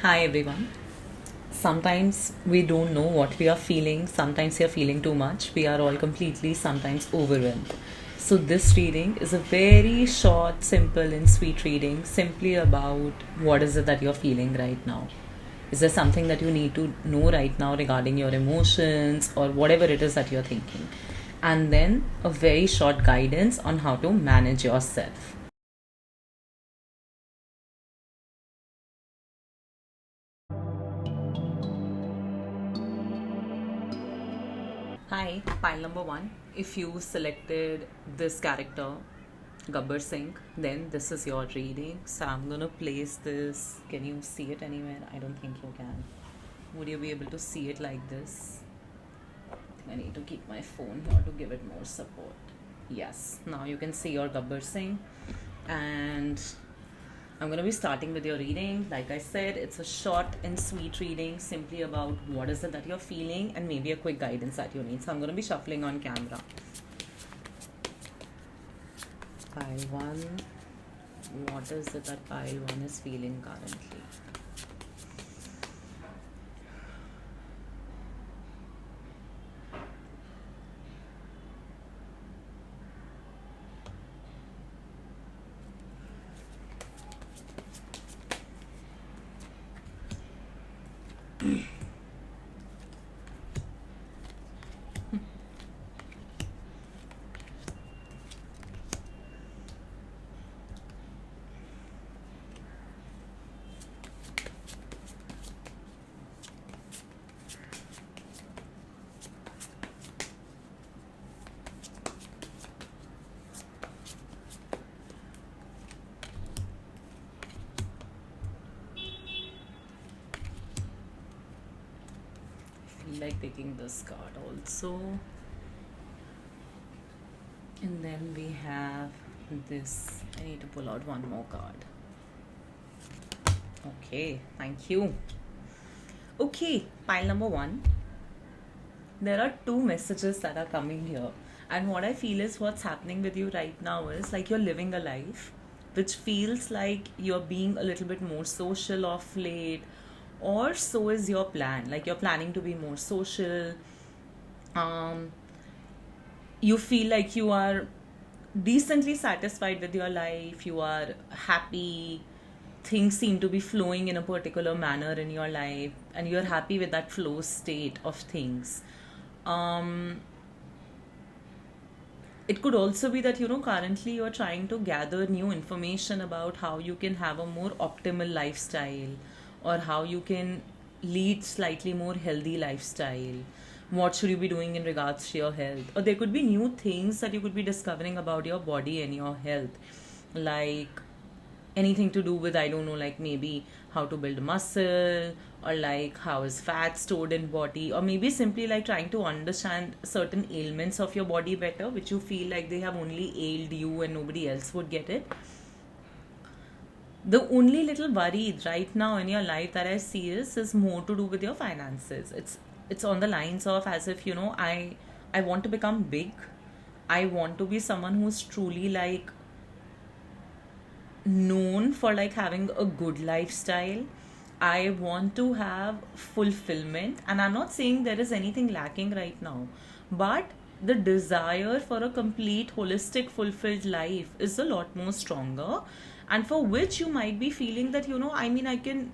Hi everyone. Sometimes we don't know what we are feeling, sometimes we are feeling too much, we are all completely sometimes overwhelmed. So, this reading is a very short, simple, and sweet reading simply about what is it that you're feeling right now. Is there something that you need to know right now regarding your emotions or whatever it is that you're thinking? And then a very short guidance on how to manage yourself. Hi, pile number one. If you selected this character, Gabbar Singh, then this is your reading. So I'm gonna place this. Can you see it anywhere? I don't think you can. Would you be able to see it like this? I need to keep my phone here to give it more support. Yes, now you can see your Gabbar Singh, and I'm going to be starting with your reading. Like I said, it's a short and sweet reading simply about what is it that you're feeling and maybe a quick guidance that you need. So I'm going to be shuffling on camera. Pile 1. What is it that pile 1 is feeling currently? I feel like taking this card also. And then we have this. I need to pull out one more card. Okay, thank you. Okay, pile number 1. There are two messages that are coming here. And what I feel is what's happening with you right now is like you're living a life which feels like you're being a little bit more social of late, or so is your plan. Like you're planning to be more social. Um, you feel like you are decently satisfied with your life, you are happy, things seem to be flowing in a particular manner in your life, and you're happy with that flow state of things. um it could also be that currently you're trying to gather new information about how you can have a more optimal lifestyle, or how you can lead slightly more healthy lifestyle. What should you be doing in regards to your health? Or there could be new things that you could be discovering about your body and your health, like anything to do with, I don't know, like maybe how to build muscle, or like how is fat stored in body, or maybe simply like trying to understand certain ailments of your body better, which you feel like they have only ailed you and nobody else would get it. The only little worry right now in your life that I see is more to do with your finances. It's on the lines of as if I want to become big. I want to be someone who's truly like known for like having a good lifestyle. I want to have fulfillment, and I'm not saying there is anything lacking right now, but the desire for a complete holistic fulfilled life is a lot more stronger, and for which you might be feeling that I mean I can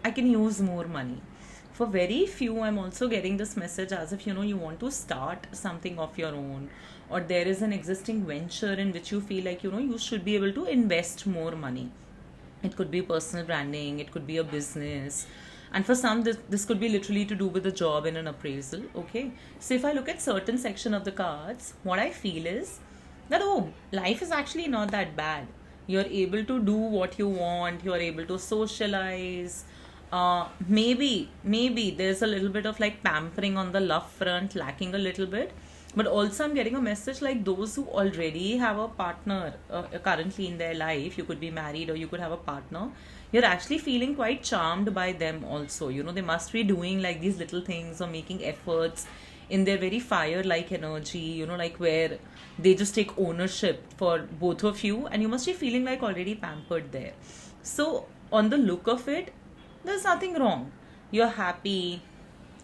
use more money. For very few, I'm also getting this message as if you want to start something of your own, or there is an existing venture in which you feel like you should be able to invest more money. It could be personal branding, it could be a business, and for some this could be literally to do with a job and an appraisal. Okay, so if I look at certain section of the cards, what I feel is that, oh, life is actually not that bad. You're able to do what you want, you're able to socialize. Maybe there's a little bit of like pampering on the love front lacking a little bit, but also I'm getting a message like those who already have a partner currently in their life. You could be married or you could have a partner. You're actually feeling quite charmed by them also. They must be doing like these little things or making efforts in their very fire like energy, like where they just take ownership for both of you, and you must be feeling like already pampered there. So, on the look of it, there's nothing wrong. You're happy,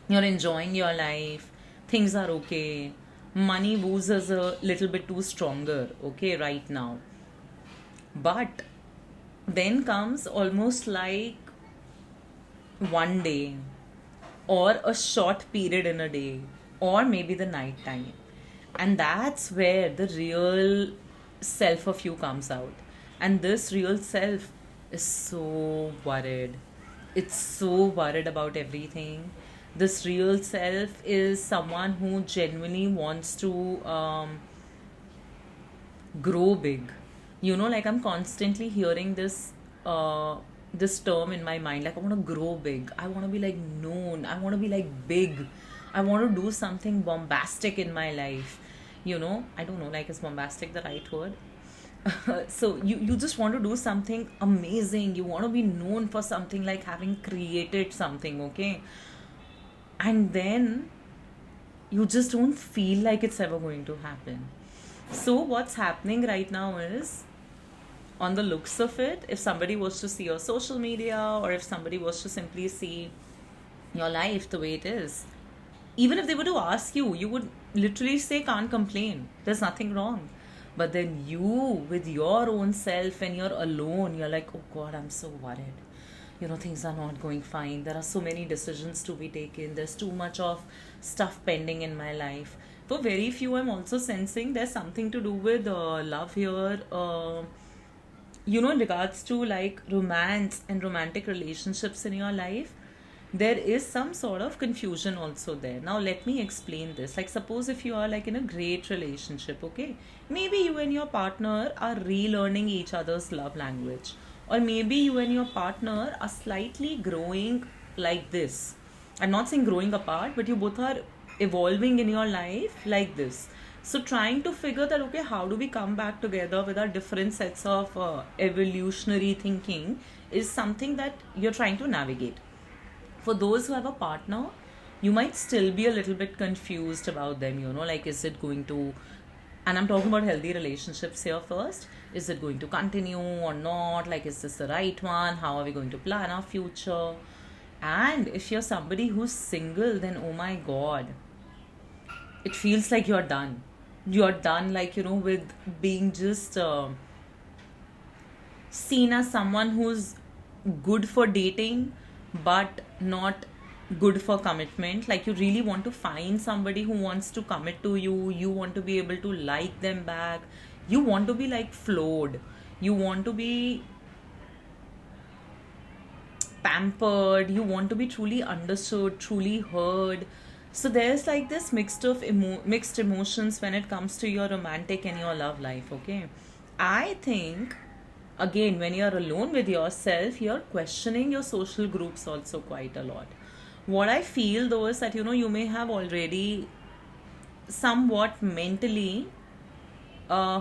you're enjoying your life, things are okay. Money woos is a little bit too stronger, okay, right now. But then comes almost like one day, or a short period in a day, or maybe the night time. And that's where the real self of you comes out. And this real self is so worried. It's so worried about everything. This real self is someone who genuinely wants to grow big. Like I'm constantly hearing this term in my mind, like I want to grow big, I want to be like known, I want to be like big, I want to do something bombastic in my life. I don't know, like, is bombastic the right word? So you just want to do something amazing, you want to be known for something, like having created something, okay? And then you just don't feel like it's ever going to happen. So what's happening right now is, on the looks of it, if somebody was to see your social media, or if somebody was to simply see your life the way it is, even if they were to ask you, you would literally say, can't complain, there's nothing wrong. But then you, with your own self, and you're alone, you're like, oh God, I'm so worried. Things are not going fine. There are so many decisions to be taken. There's too much of stuff pending in my life. For very few, I'm also sensing there's something to do with love here. In regards to like romance and romantic relationships in your life, there is some sort of confusion also there. Now, let me explain this. Like, suppose if you are like in a great relationship, okay? Maybe you and your partner are relearning each other's love language. Or maybe you and your partner are slightly growing like this. I'm not saying growing apart, but you both are evolving in your life like this. So, trying to figure that, okay, how do we come back together with our different sets of evolutionary thinking is something that you're trying to navigate. For those who have a partner, you might still be a little bit confused about them, like, is it going to, and I'm talking about healthy relationships here first, is it going to continue or not? Like, is this the right one? How are we going to plan our future? And if you're somebody who's single, then oh my God, it feels like you're done. You're done, like, with being just seen as someone who's good for dating but not good for commitment. Like, you really want to find somebody who wants to commit to you. You want to be able to like them back. You want to be like flowed. You want to be pampered. You want to be truly understood, truly heard. So there's like this mixed emotions when it comes to your romantic and your love life, okay? I think, again, when you're alone with yourself, you're questioning your social groups also quite a lot. What I feel though is that, you may have already somewhat mentally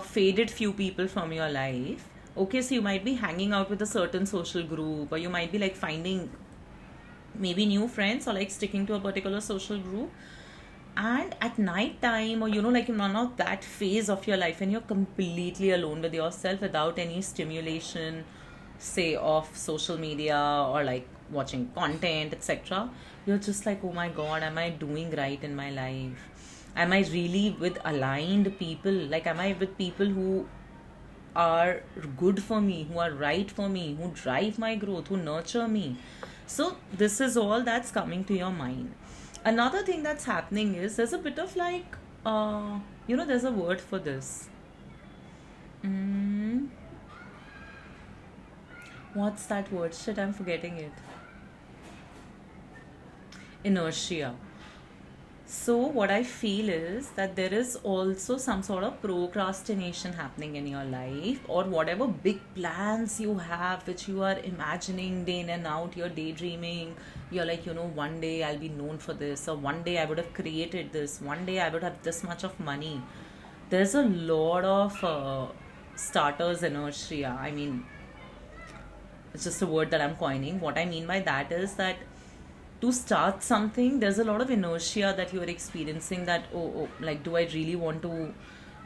faded few people from your life. Okay, so you might be hanging out with a certain social group, or you might be like finding maybe new friends, or like sticking to a particular social group. And at night time, or like in one of that phase of your life, and you're completely alone with yourself without any stimulation, say, of social media or like watching content, etc., you're just like, oh my God, am I doing right in my life? Am I really with aligned people? Like, am I with people who are good for me, who are right for me, who drive my growth, who nurture me? So this is all that's coming to your mind. Another thing that's happening is there's a bit of like, there's a word for this. What's that word? Shit, I'm forgetting it. Inertia. So what I feel is that there is also some sort of procrastination happening in your life, or whatever big plans you have, which you are imagining day in and out, you're daydreaming, you're like, one day I'll be known for this, or one day I would have created this, one day I would have this much of money. There's a lot of starters inertia. I mean, it's just a word that I'm coining. What I mean by that is that to start something, there's a lot of inertia that you're experiencing, that like, do I really want to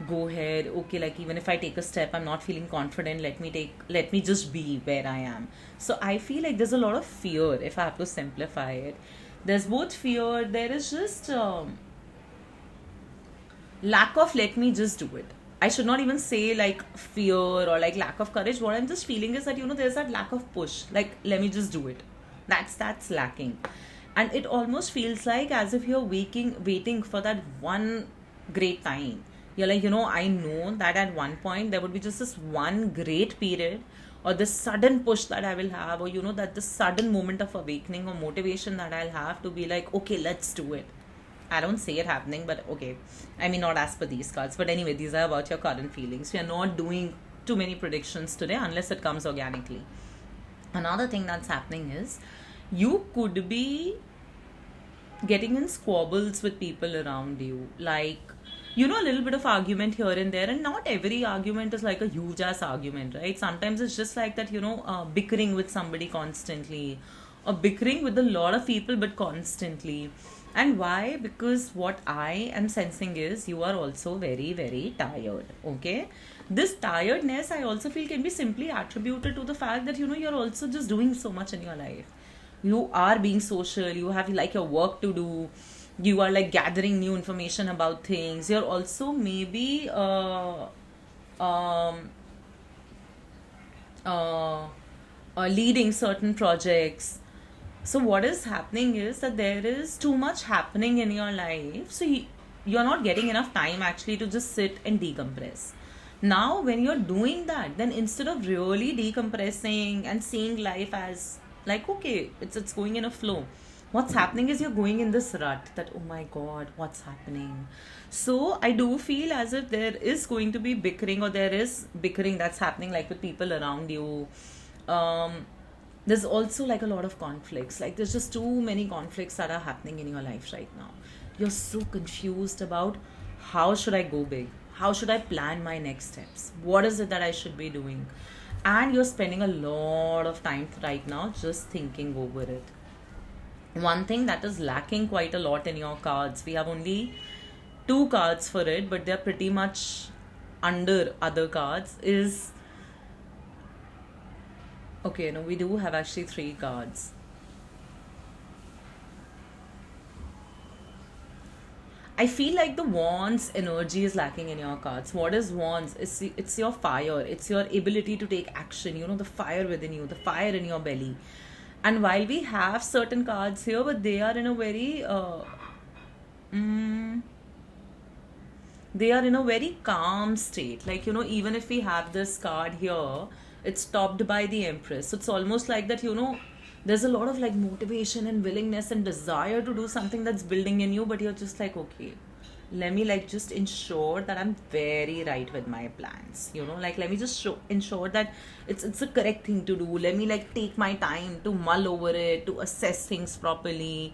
go ahead? Okay, like, even if I take a step, I'm not feeling confident. Let me just be where I am. So I feel like there's a lot of fear, if I have to simplify it. There's both fear, there is just lack of, let me just do it. I should not even say like fear or like lack of courage. What I'm just feeling is that, there's that lack of push. Like, let me just do it. That's lacking. And it almost feels like as if you're waiting for that one great time. You're like, I know that at one point there would be just this one great period, or this sudden push that I will have, or that the sudden moment of awakening or motivation that I'll have to be like, okay, let's do it. I don't see it happening, but okay. I mean, not as per these cards. But anyway, these are about your current feelings. We are not doing too many predictions today unless it comes organically. Another thing that's happening is you could be getting in squabbles with people around you. Like, a little bit of argument here and there. And not every argument is like a huge ass argument, right? Sometimes it's just like that, bickering with somebody constantly, or bickering with a lot of people, but constantly. And why? Because what I am sensing is you are also very, very tired. Okay. This tiredness, I also feel, can be simply attributed to the fact that, you're also just doing so much in your life. You are being social, you have like your work to do, you are like gathering new information about things. You're also maybe um, uh, leading certain projects. So what is happening is that there is too much happening in your life. So you're not getting enough time actually to just sit and decompress. Now, when you're doing that, then instead of really decompressing and seeing life as like, okay, it's going in a flow, what's happening is you're going in this rut that, oh my God, what's happening? So I do feel as if there is going to be bickering, or there is bickering that's happening like with people around you. There's also like a lot of conflicts. Like, there's just too many conflicts that are happening in your life right now. You're so confused about how should I go big? How should I plan my next steps? What is it that I should be doing? And you're spending a lot of time right now just thinking over it. One thing that is lacking quite a lot in your cards, we have only 2 cards for it, but they're pretty much under other cards, is okay, no, we do have actually 3 cards. I feel like the Wands energy is lacking in your cards. What is Wands? It's your fire. It's your ability to take action. The fire within you, the fire in your belly. And while we have certain cards here, but they are in a very they are in a very calm state. Like, even if we have this card here, it's topped by the Empress. So it's almost like that, there's a lot of like motivation and willingness and desire to do something that's building in you, but you're just like, okay, let me like just ensure that I'm very right with my plans. Like, let me just ensure that it's the correct thing to do. Let me like take my time to mull over it, to assess things properly.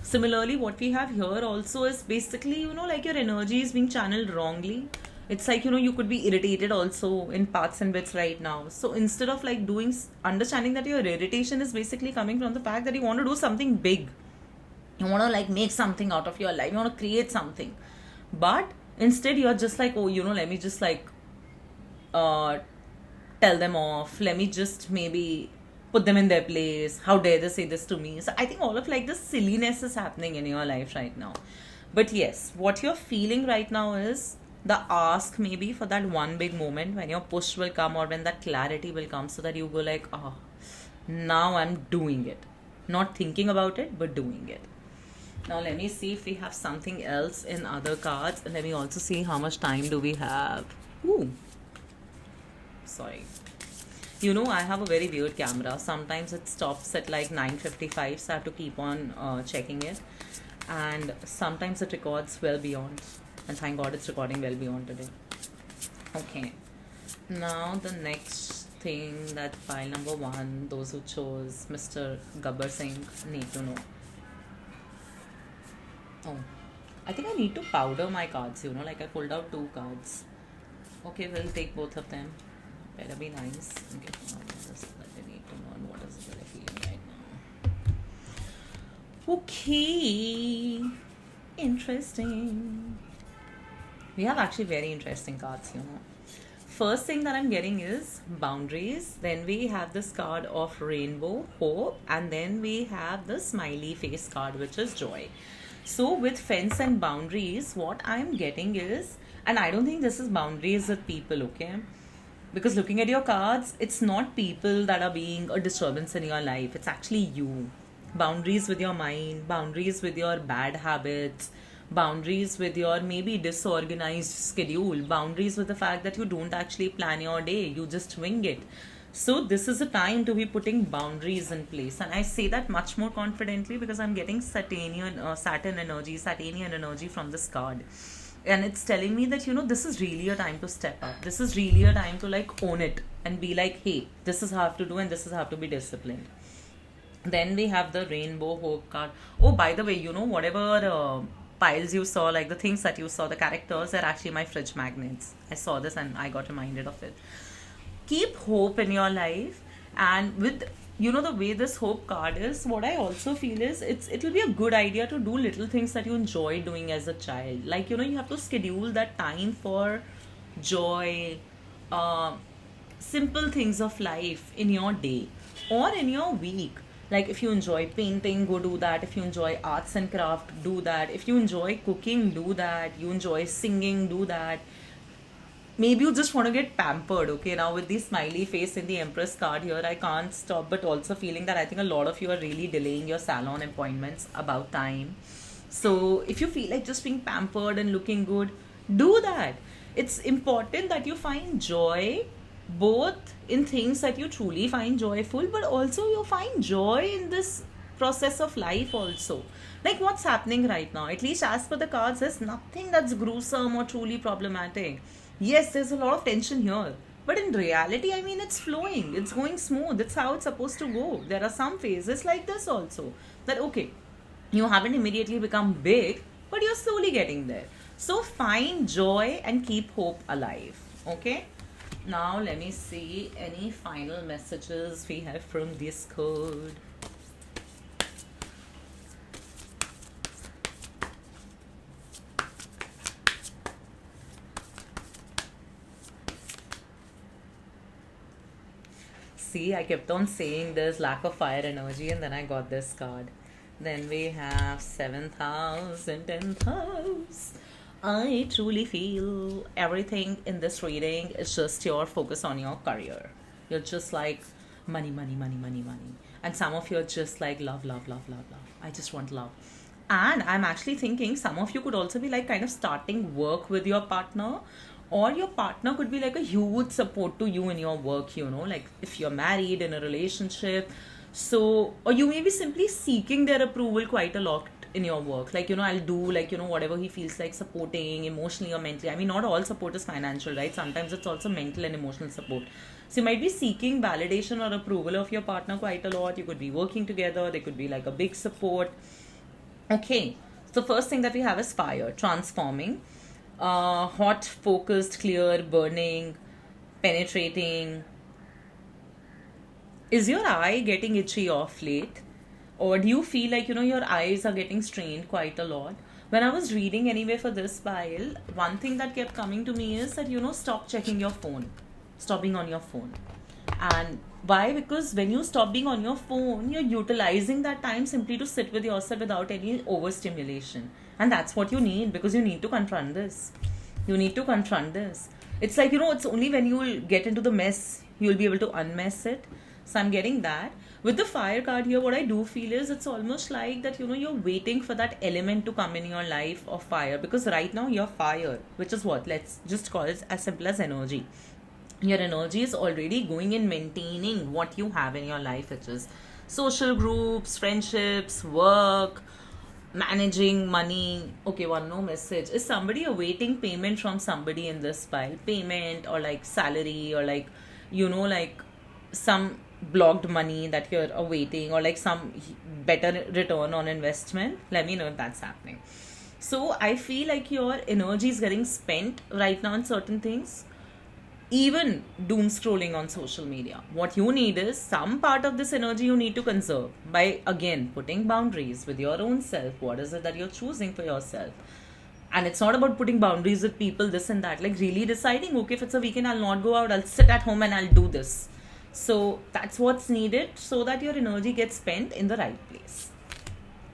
Similarly, what we have here also is basically, like your energy is being channeled wrongly. It's like, you could be irritated also in parts and bits right now. So instead of like understanding that your irritation is basically coming from the fact that you want to do something big, you want to like make something out of your life, you want to create something, but instead you're just like, oh, let me just like tell them off, let me just maybe put them in their place, how dare they say this to me. So I think all of like this silliness is happening in your life right now. But yes, what you're feeling right now is the ask maybe for that one big moment when your push will come, or when that clarity will come, so that you go like, oh, now I'm doing it, not thinking about it, but doing it. Now let me see if we have something else in other cards, and let me also see how much time do we have. Ooh, sorry. I have a very weird camera. Sometimes it stops at like 9:55, so I have to keep on checking it. And sometimes it records well beyond. And thank God it's recording well beyond today. Okay. Now the next thing that pile number 1, those who chose Mr. Gabbar Singh need to know. Oh, I think I need to powder my cards, like I pulled out 2 cards. Okay, we'll take both of them. Better be nice. Okay, now what is it that I need to know, and what is it that I feel right Okay, interesting. We have actually very interesting cards, First thing that I'm getting is boundaries. Then we have this card of rainbow, hope, and then we have the smiley face card, which is joy. So, with fence and boundaries, what I'm getting is, and I don't think this is boundaries with people, okay? Because looking at your cards, it's not people that are being a disturbance in your life, it's actually you. Boundaries with your mind, boundaries with your bad habits, boundaries with your maybe disorganized schedule, boundaries with the fact that you don't actually plan your day, you just wing it. So this is a time to be putting boundaries in place, and I say that much more confidently because I'm getting Saturnian energy from this card, and it's telling me that this is really a time to step up. This is really a time to like own it and be like, hey, this is how I have to do, and this is how to be disciplined. Then we have the rainbow hope card. Oh, by the way, whatever piles you saw, like the things that you saw, the characters are actually my fridge magnets. I saw this and I got reminded of it. Keep hope in your life, and with the way this hope card is, what I also feel is it'll be a good idea to do little things that you enjoy doing as a child. Like you have to schedule that time for joy, uh, simple things of life in your day or in your week. Like if you enjoy painting, go do that. If you enjoy arts and craft, do that. If you enjoy cooking, do that. You enjoy singing, do that. Maybe you just want to get pampered. Okay, now with the smiley face in the Empress card here, I can't stop but also feeling that I think a lot of you are really delaying your salon appointments about time. So if you feel like just being pampered and looking good, do that. It's important that you find joy both in things that you truly find joyful, but also you find joy in this process of life also. Like what's happening right now, at least as per the cards, there's nothing that's gruesome or truly problematic. Yes, there's a lot of tension here, but in reality, I mean, it's flowing, it's going smooth, it's how it's supposed to go. There are some phases like this also, that okay, you haven't immediately become big, but you're slowly getting there. So find joy and keep hope alive. Okay, now let me see any final messages we have from this code. See, I kept on saying there's lack of fire energy, and then I got this card. Then we have 7th house and 10th house. I truly feel everything in this reading is just your focus on your career. You're just like money, money, money, money, money. And some of you are just like love, love, love, love, love. I just want love. And I'm actually thinking some of you could also be like kind of starting work with your partner, or your partner could be like a huge support to you in your work, like if you're married in a relationship. So, or you may be simply seeking their approval quite a lot in your work. Like, I'll do like, whatever he feels like supporting emotionally or mentally. I mean, not all support is financial, right? Sometimes it's also mental and emotional support. So you might be seeking validation or approval of your partner quite a lot. You could be working together. There could be like a big support. Okay, so first thing that we have is fire, transforming, hot, focused, clear, burning, penetrating. Is your eye getting itchy off late? Or do you feel like, your eyes are getting strained quite a lot? When I was reading anyway for this pile, one thing that kept coming to me is that, stop checking your phone. Stop being on your phone. And why? Because when you stop being on your phone, you're utilizing that time simply to sit with yourself without any overstimulation. And that's what you need, because you need to confront this. You need to confront this. It's like, it's only when you will get into the mess, you'll be able to unmess it. So I'm getting that. With the fire card here, what I do feel is it's almost like that, you're waiting for that element to come in your life of fire. Because right now you're fire, which is what? Let's just call it as simple as energy. Your energy is already going in maintaining what you have in your life, which is social groups, friendships, work, managing money. Okay, one more message. Is somebody awaiting payment from somebody in this file? Payment or like salary or like, like some blocked money that you're awaiting, or like some better return on investment. Let me know if that's happening. So I feel like your energy is getting spent right now on certain things. even doom scrolling on social media. What you need is some part of this energy you need to conserve by again putting boundaries with your own self. What is it that you're choosing for yourself? And it's not about putting boundaries with people, this and that. Like really deciding, okay, if it's a weekend, I'll not go out, I'll sit at home and I'll do this. So that's what's needed so that your energy gets spent in the right place.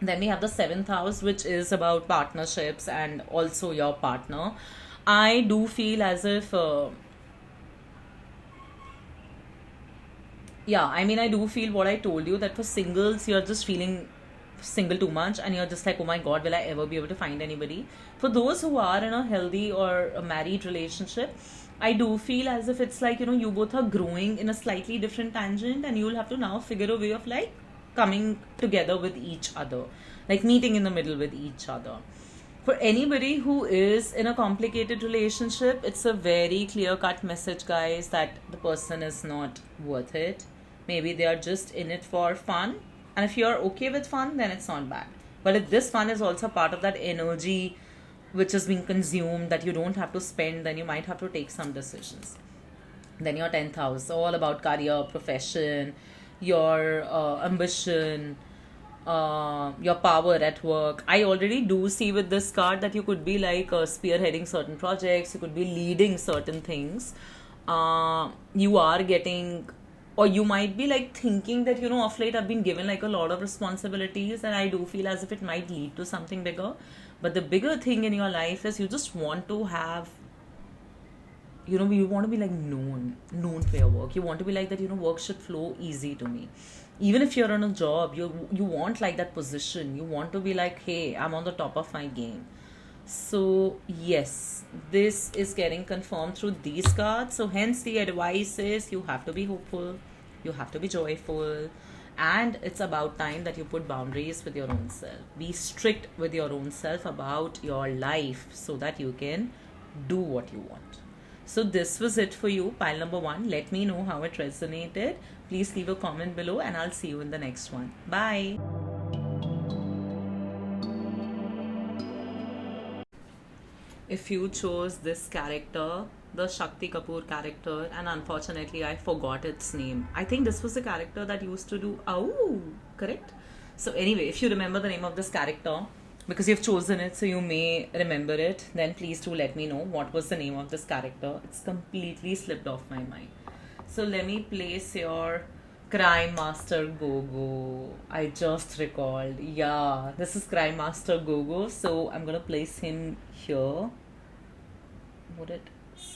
Then we have the seventh house, which is about partnerships and also your partner. I do feel as if yeah, I mean, I do feel what I told you, that for singles, you're just feeling single too much and you're just like, oh my god, will I ever be able to find anybody? For those who are in a healthy or a married relationship, I do feel as if it's like, you both are growing in a slightly different tangent and you'll have to now figure a way of like coming together with each other, like meeting in the middle with each other. For anybody who is in a complicated relationship, it's a very clear cut message, guys, that the person is not worth it. Maybe they are just in it for fun. And if you're okay with fun, then it's not bad. But if this fun is also part of that energy which is being consumed that you don't have to spend, then you might have to take some decisions. Then your 10th house, all about career, profession, your ambition, your power at work. I already do see with this card that you could be like spearheading certain projects, you could be leading certain things. You are getting, or you might be like thinking that, of late I've been given like a lot of responsibilities and I do feel as if it might lead to something bigger. But the bigger thing in your life is you just want to have, you want to be like known for your work. You want to be like that, work should flow easy to me. Even if you're on a job, you want like that position. You want to be like, hey, I'm on the top of my game. So yes, this is getting confirmed through these cards. So hence the advice is you have to be hopeful, you have to be joyful, and it's about time that you put boundaries with your own self. Be strict with your own self about your life so that you can do what you want. So this was it for you, pile number 1. Let me know how it resonated. Please leave a comment below and I'll see you in the next one. Bye. If you chose this character, the Shakti Kapoor character, and unfortunately I forgot its name. I think this was the character that used to do correct? So anyway, if you remember the name of this character, because you've chosen it, so you may remember it, then please do let me know what was the name of this character. It's completely slipped off my mind. So let me place your Crime Master Gogo. I just recalled. Yeah, this is Crime Master Gogo. So I'm gonna place him here.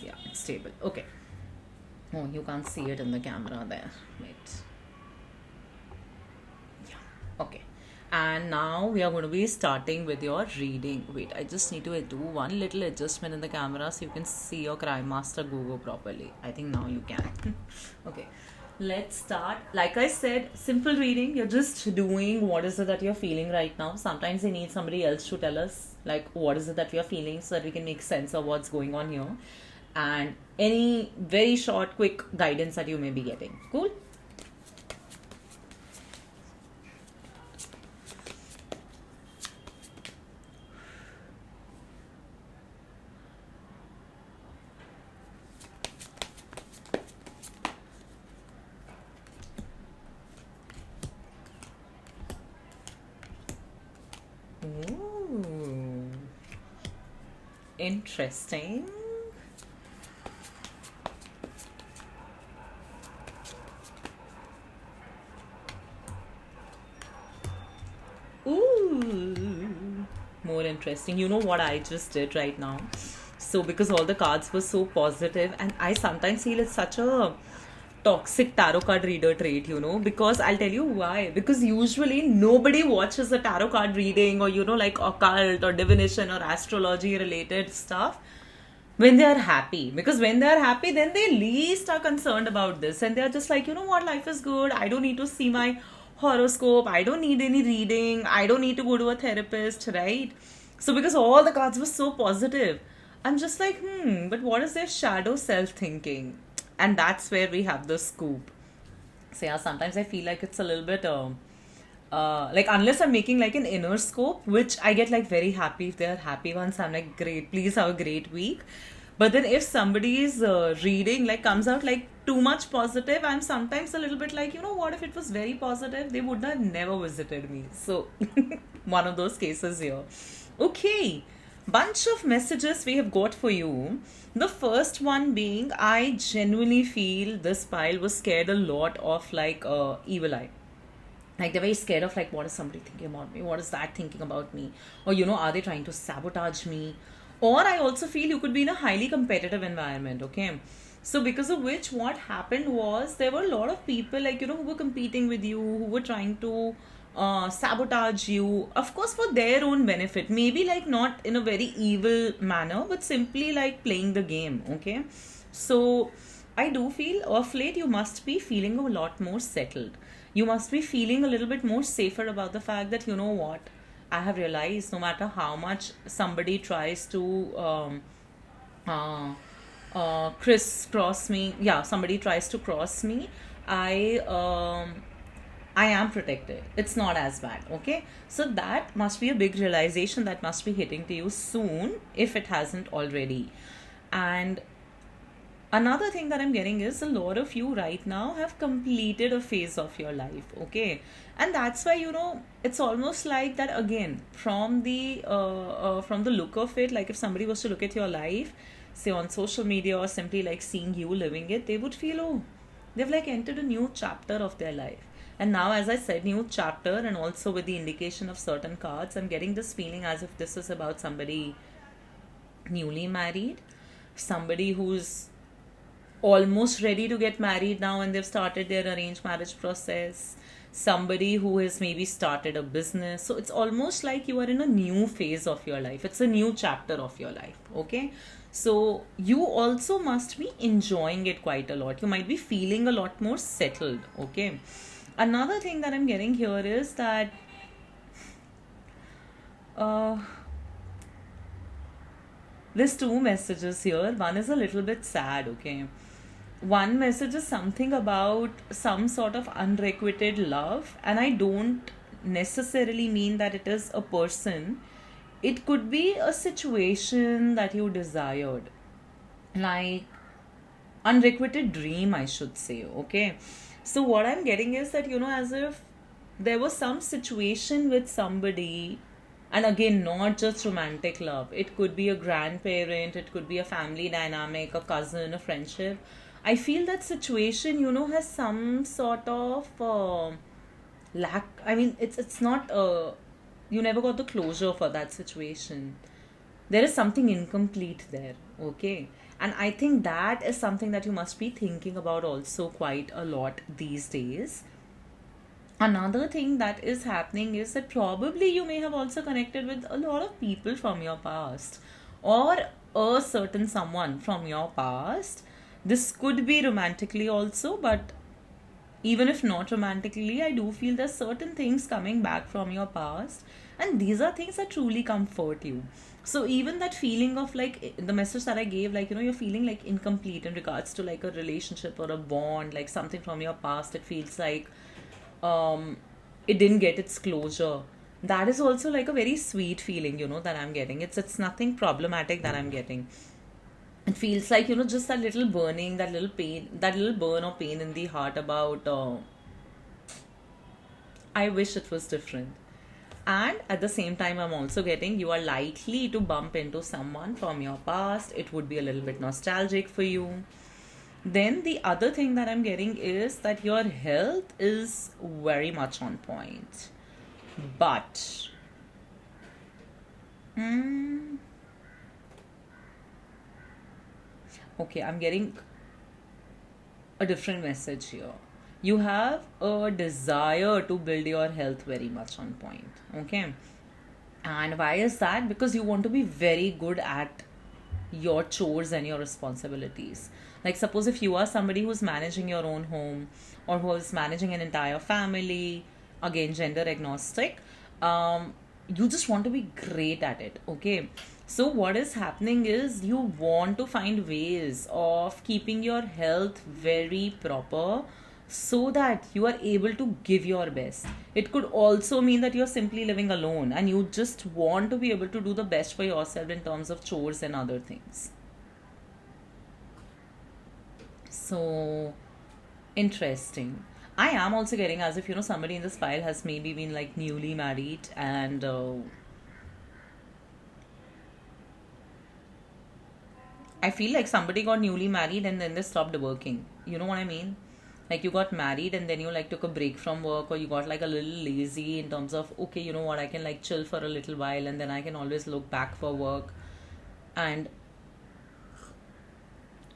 Yeah, it's stable. Okay. Oh, you can't see it in the camera there. Wait. Yeah. Okay. And now we are going to be starting with your reading. Wait, I just need to do one little adjustment in the camera so you can see your Crime Master Gogo properly. I think now you can. Okay, let's start. Like I said, simple reading. You're just doing what is it that you're feeling right now. Sometimes we need somebody else to tell us like what is it that we are feeling so that we can make sense of what's going on here. And any very short, quick guidance that you may be getting. Cool? Ooh, interesting. Ooh, more interesting. You know what I just did right now? So because all the cards were so positive, and I sometimes feel it's such a toxic tarot card reader trait, because I'll tell you why. Because usually nobody watches a tarot card reading or, like occult or divination or astrology related stuff when they are happy. Because when they are happy, then they least are concerned about this. And they're just like, what, life is good. I don't need to see my horoscope. I don't need any reading. I don't need to go to a therapist, right? So because all the cards were so positive, I'm just like, but what is their shadow self thinking? And that's where we have the scoop. So yeah, sometimes I feel like it's a little bit like unless I'm making like an inner scope, which I get like very happy if they're happy ones, I'm like, great, please have a great week. But then if somebody's reading like comes out like too much positive, I'm sometimes a little bit like, you know what, if it was very positive, they would have never visited me. So one of those cases here. Okay, bunch of messages we have got for you. The first one being, I genuinely feel this pile was scared a lot of like evil eye. Like they're very scared of like, what is somebody thinking about me, what is that thinking about me, or you know, are they trying to sabotage me? Or I also feel you could be in a highly competitive environment. Okay, so because of which what happened was there were a lot of people like, you know, who were competing with you, who were trying to sabotage you, of course for their own benefit, maybe like not in a very evil manner, but simply like playing the game. Okay, so I do feel of late you must be feeling a lot more settled. You must be feeling a little bit more safer about the fact that, you know what, I have realized no matter how much somebody tries to uh, crisscross me, yeah, somebody tries to cross me, I I am protected. It's not as bad. Okay, so that must be a big realization that must be hitting to you soon if it hasn't already. And another thing that I'm getting is a lot of you right now have completed a phase of your life. Okay, and that's why, you know, it's almost like that again from the look of it. Like if somebody was to look at your life, say on social media or simply like seeing you living it, they would feel, oh, they've like entered a new chapter of their life. And now, as I said, new chapter, and also with the indication of certain cards, I'm getting this feeling as if this is about somebody newly married, somebody who's almost ready to get married now and they've started their arranged marriage process, somebody who has maybe started a business. So it's almost like you are in a new phase of your life, it's a new chapter of your life. Okay, so you also must be enjoying it quite a lot, you might be feeling a lot more settled. Okay, another thing that I'm getting here is that uh there's two messages here. One is a little bit sad. Okay, one message is something about some sort of unrequited love, and I don't necessarily mean that it is a person, it could be a situation that you desired, like unrequited dream, I should say. Okay, so what I'm getting is that, you know, as if there was some situation with somebody, and again, not just romantic love, it could be a grandparent, it could be a family dynamic, a cousin, a friendship. I feel that situation, you know, has some sort of lack. I mean, it's not you never got the closure for that situation. There is something incomplete there. Okay, and I think that is something that you must be thinking about also quite a lot these days. Another thing that is happening is that probably you may have also connected with a lot of people from your past, or a certain someone from your past. This could be romantically also, but even if not romantically, I do feel there's certain things coming back from your past, and these are things that truly comfort you. So even that feeling of like the message that I gave, like, you know, you're feeling like incomplete in regards to like a relationship or a bond, like something from your past, it feels like um it didn't get its closure. That is also like a very sweet feeling, you know, that I'm getting. It's nothing problematic that I'm getting. It feels like, you know, just that little burning, that little pain, that little burn or pain in the heart about I wish it was different. And at the same time, I'm also getting you are likely to bump into someone from your past. It would be a little bit nostalgic for you. Then the other thing that I'm getting is that your health is very much on point. But mm, okay, I'm getting a different message here. You have a desire to build your health very much on point. Okay, and why is that? Because you want to be very good at your chores and your responsibilities. Like, suppose if you are somebody who's managing your own home, or who is managing an entire family, again, gender agnostic, you just want to be great at it. Okay, so what is happening is you want to find ways of keeping your health very proper, so that you are able to give your best. It could also mean that you're simply living alone and you just want to be able to do the best for yourself in terms of chores and other things. So interesting. I am also getting as if somebody in this pile has maybe been like newly married, and I feel like somebody got newly married and then they stopped working. You know what I mean? Like you got married and then you like took a break from work, or you got like a little lazy in terms of, okay, you know what, I can like chill for a little while and then I can always look back for work. And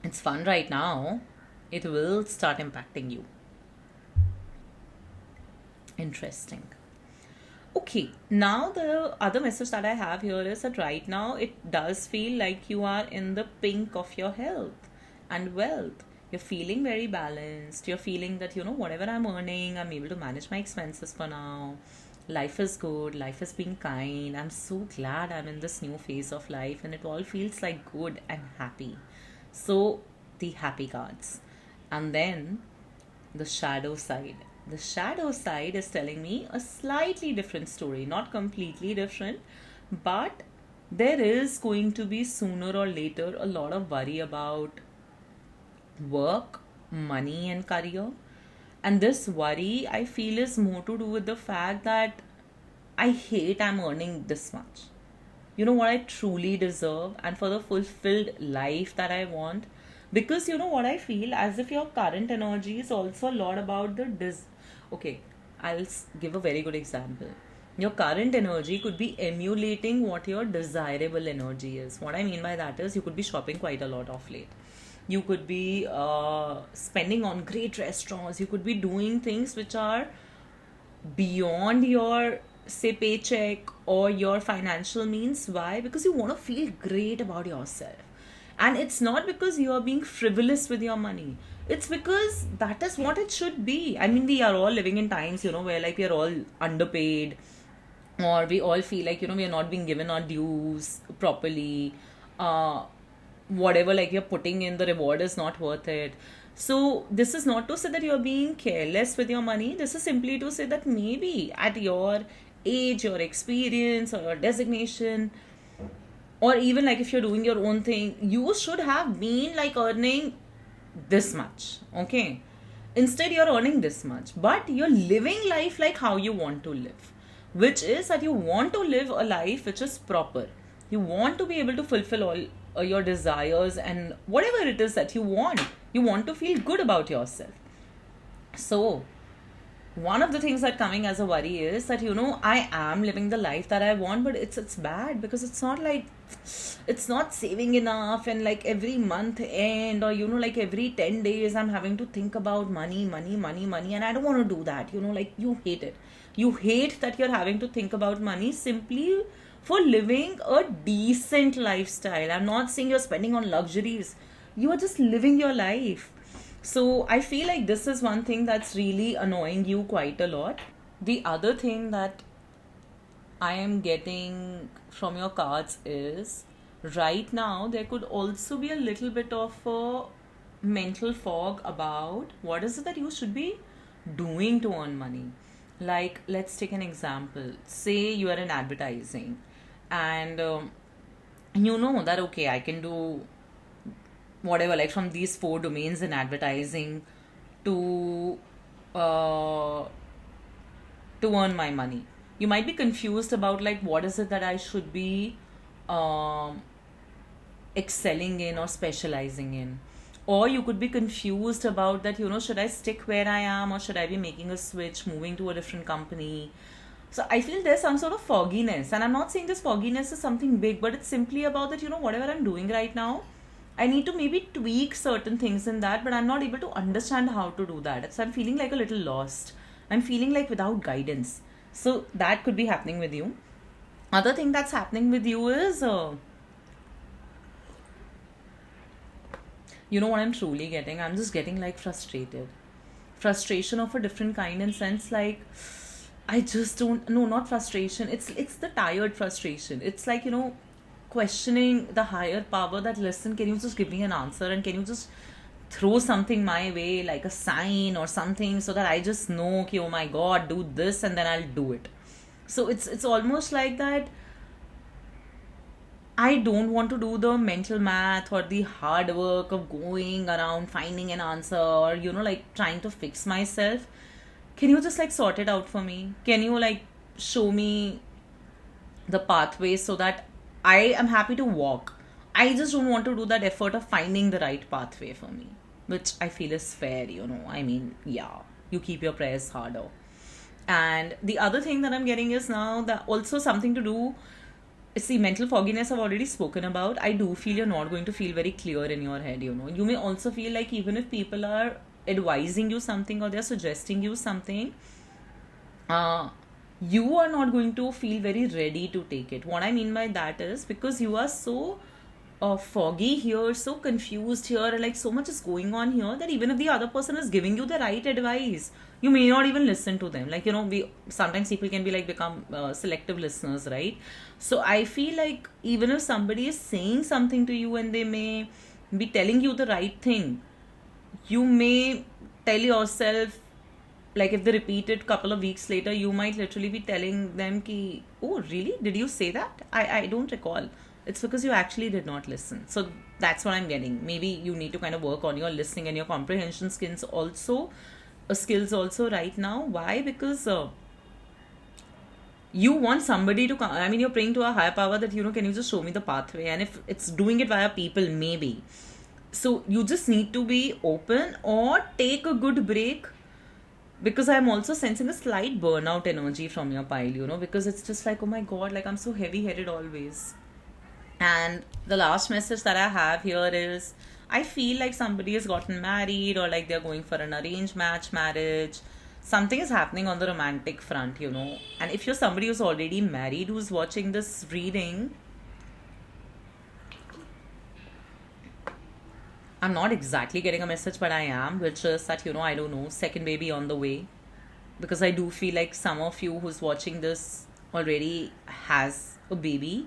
it's fun right now. It will start impacting you. Interesting. Okay, now the other message that I have here is that right now it does feel like you are in the pink of your health and wealth. You're feeling very balanced. You're feeling that, whatever I'm earning, I'm able to manage my expenses for now. Life is good. Life is being kind. I'm so glad I'm in this new phase of life and it all feels like good and happy. So, the happy cards. And then the shadow side. The shadow side is telling me a slightly different story, not completely different, but there is going to be sooner or later a lot of worry about work, money, and career. And this worry, I feel, is more to do with the fact that I hate I'm earning this much. You know what I truly deserve, and for the fulfilled life that I want. Because you know what I feel, as if your current energy is also a lot about the okay, I'll give a very good example. Your current energy could be emulating what your desirable energy is. What I mean by that is you could be shopping quite a lot of late. You could be spending on great restaurants. You could be doing things which are beyond your, say, paycheck or your financial means. Why? Because you want to feel great about yourself. And it's not because you are being frivolous with your money. It's because that is what it should be. I mean, we are all living in times, where like we are all underpaid, or we all feel like, we are not being given our dues properly. Whatever like you're putting in, the reward is not worth it. So this is not to say that you're being careless with your money. This is simply to say that maybe at your age, your experience, or your designation, or even like if you're doing your own thing, you should have been like earning this much. Okay, instead you're earning this much, but you're living life like how you want to live, which is that you want to live a life which is proper. You want to be able to fulfill all your desires and whatever it is that you want. You want to feel good about yourself. So one of the things that coming as a worry is that I am living the life that I want, but it's bad because it's not like, it's not saving enough, and like every month end, or like every 10 days I'm having to think about money, and I don't want to do that. Like you hate it. You hate that you're having to think about money simply for living a decent lifestyle. I'm not saying you're spending on luxuries. You are just living your life. So I feel like this is one thing that's really annoying you quite a lot. The other thing that I am getting from your cards is, right now there could also be a little bit of a mental fog about what is it that you should be doing to earn money. Like, let's take an example. Say you are in advertising, and you know that, okay, I can do whatever, like from these four domains in advertising to uh, to earn my money. You might be confused about like what is it that I should be um, excelling in or specializing in. Or you could be confused about that, should I stick where I am, or should I be making a switch, moving to a different company. So I feel there's some sort of fogginess, and I'm not saying this fogginess is something big, but it's simply about that, whatever I'm doing right now, I need to maybe tweak certain things in that, but I'm not able to understand how to do that. So I'm feeling like a little lost. I'm feeling like without guidance. So that could be happening with you. Other thing that's happening with you is, you know what I'm truly getting? I'm just getting like frustrated. Frustration of a different kind, in sense like, I just don't, no, not frustration. It's the tired frustration. It's like, questioning the higher power that, listen, can you just give me an answer, and can you just throw something my way, like a sign or something, so that I just know, okay, oh my god, do this, and then I'll do it. So it's almost like that I don't want to do the mental math or the hard work of going around finding an answer or, like trying to fix myself. Can you just like sort it out for me? Can you like show me the pathway so that I am happy to walk? I just don't want to do that effort of finding the right pathway for me, which I feel is fair. I mean, yeah, you keep your prayers harder. And the other thing that I'm getting is now that also something to do. See, mental fogginess I've already spoken about. I do feel you're not going to feel very clear in your head. You may also feel like even if people are advising you something or they're suggesting you something, you are not going to feel very ready to take it. What I mean by that is because you are so foggy here, so confused here, and like so much is going on here that even if the other person is giving you the right advice, you may not even listen to them. Like, we sometimes people can be like become selective listeners, right? So I feel like even if somebody is saying something to you and they may be telling you the right thing, you may tell yourself, like if they repeat it couple of weeks later, you might literally be telling them ki, oh really, did you say that? I don't recall. It's because you actually did not listen. So that's what I'm getting. Maybe you need to kind of work on your listening and your comprehension skills also right now. Why? Because you want somebody to come. I mean, you're praying to a higher power that, can you just show me the pathway? And if it's doing it via people, maybe. So you just need to be open or take a good break, because I'm also sensing a slight burnout energy from your pile, because it's just like, oh my God, like I'm so heavy headed always. And the last message that I have here is, I feel like somebody has gotten married or like they're going for an arranged marriage. Something is happening on the romantic front. And if you're somebody who's already married who's watching this reading, I'm not exactly getting a message, but I am, which is that, I don't know, second baby on the way. Because I do feel like some of you who's watching this already has a baby,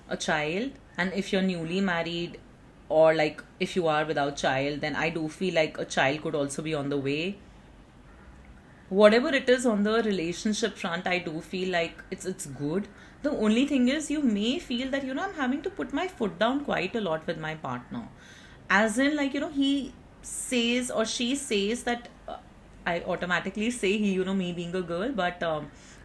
a child. And if you're newly married or like if you are without child, then I do feel like a child could also be on the way. Whatever it is on the relationship front, I do feel like it's good. The only thing is you may feel that, I'm having to put my foot down quite a lot with my partner. As in, like, he says or she says that I automatically say he, me being a girl, but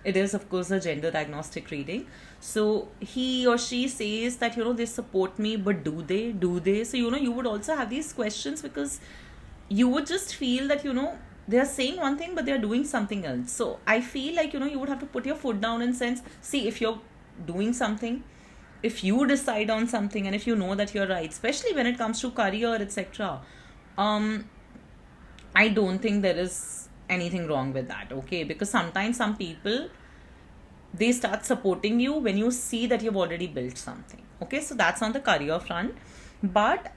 it is, of course, a gender diagnostic reading. So he or she says that, they support me, but do they? Do they? So, you would also have these questions because you would just feel that, they are saying one thing, but they are doing something else. So I feel like, you would have to put your foot down and sense, see, if you're doing something, if you decide on something and if you know that you're right, especially when it comes to career, etc., I don't think there is anything wrong with that, okay? Because sometimes some people, they start supporting you when you see that you've already built something, okay? So that's on the career front. But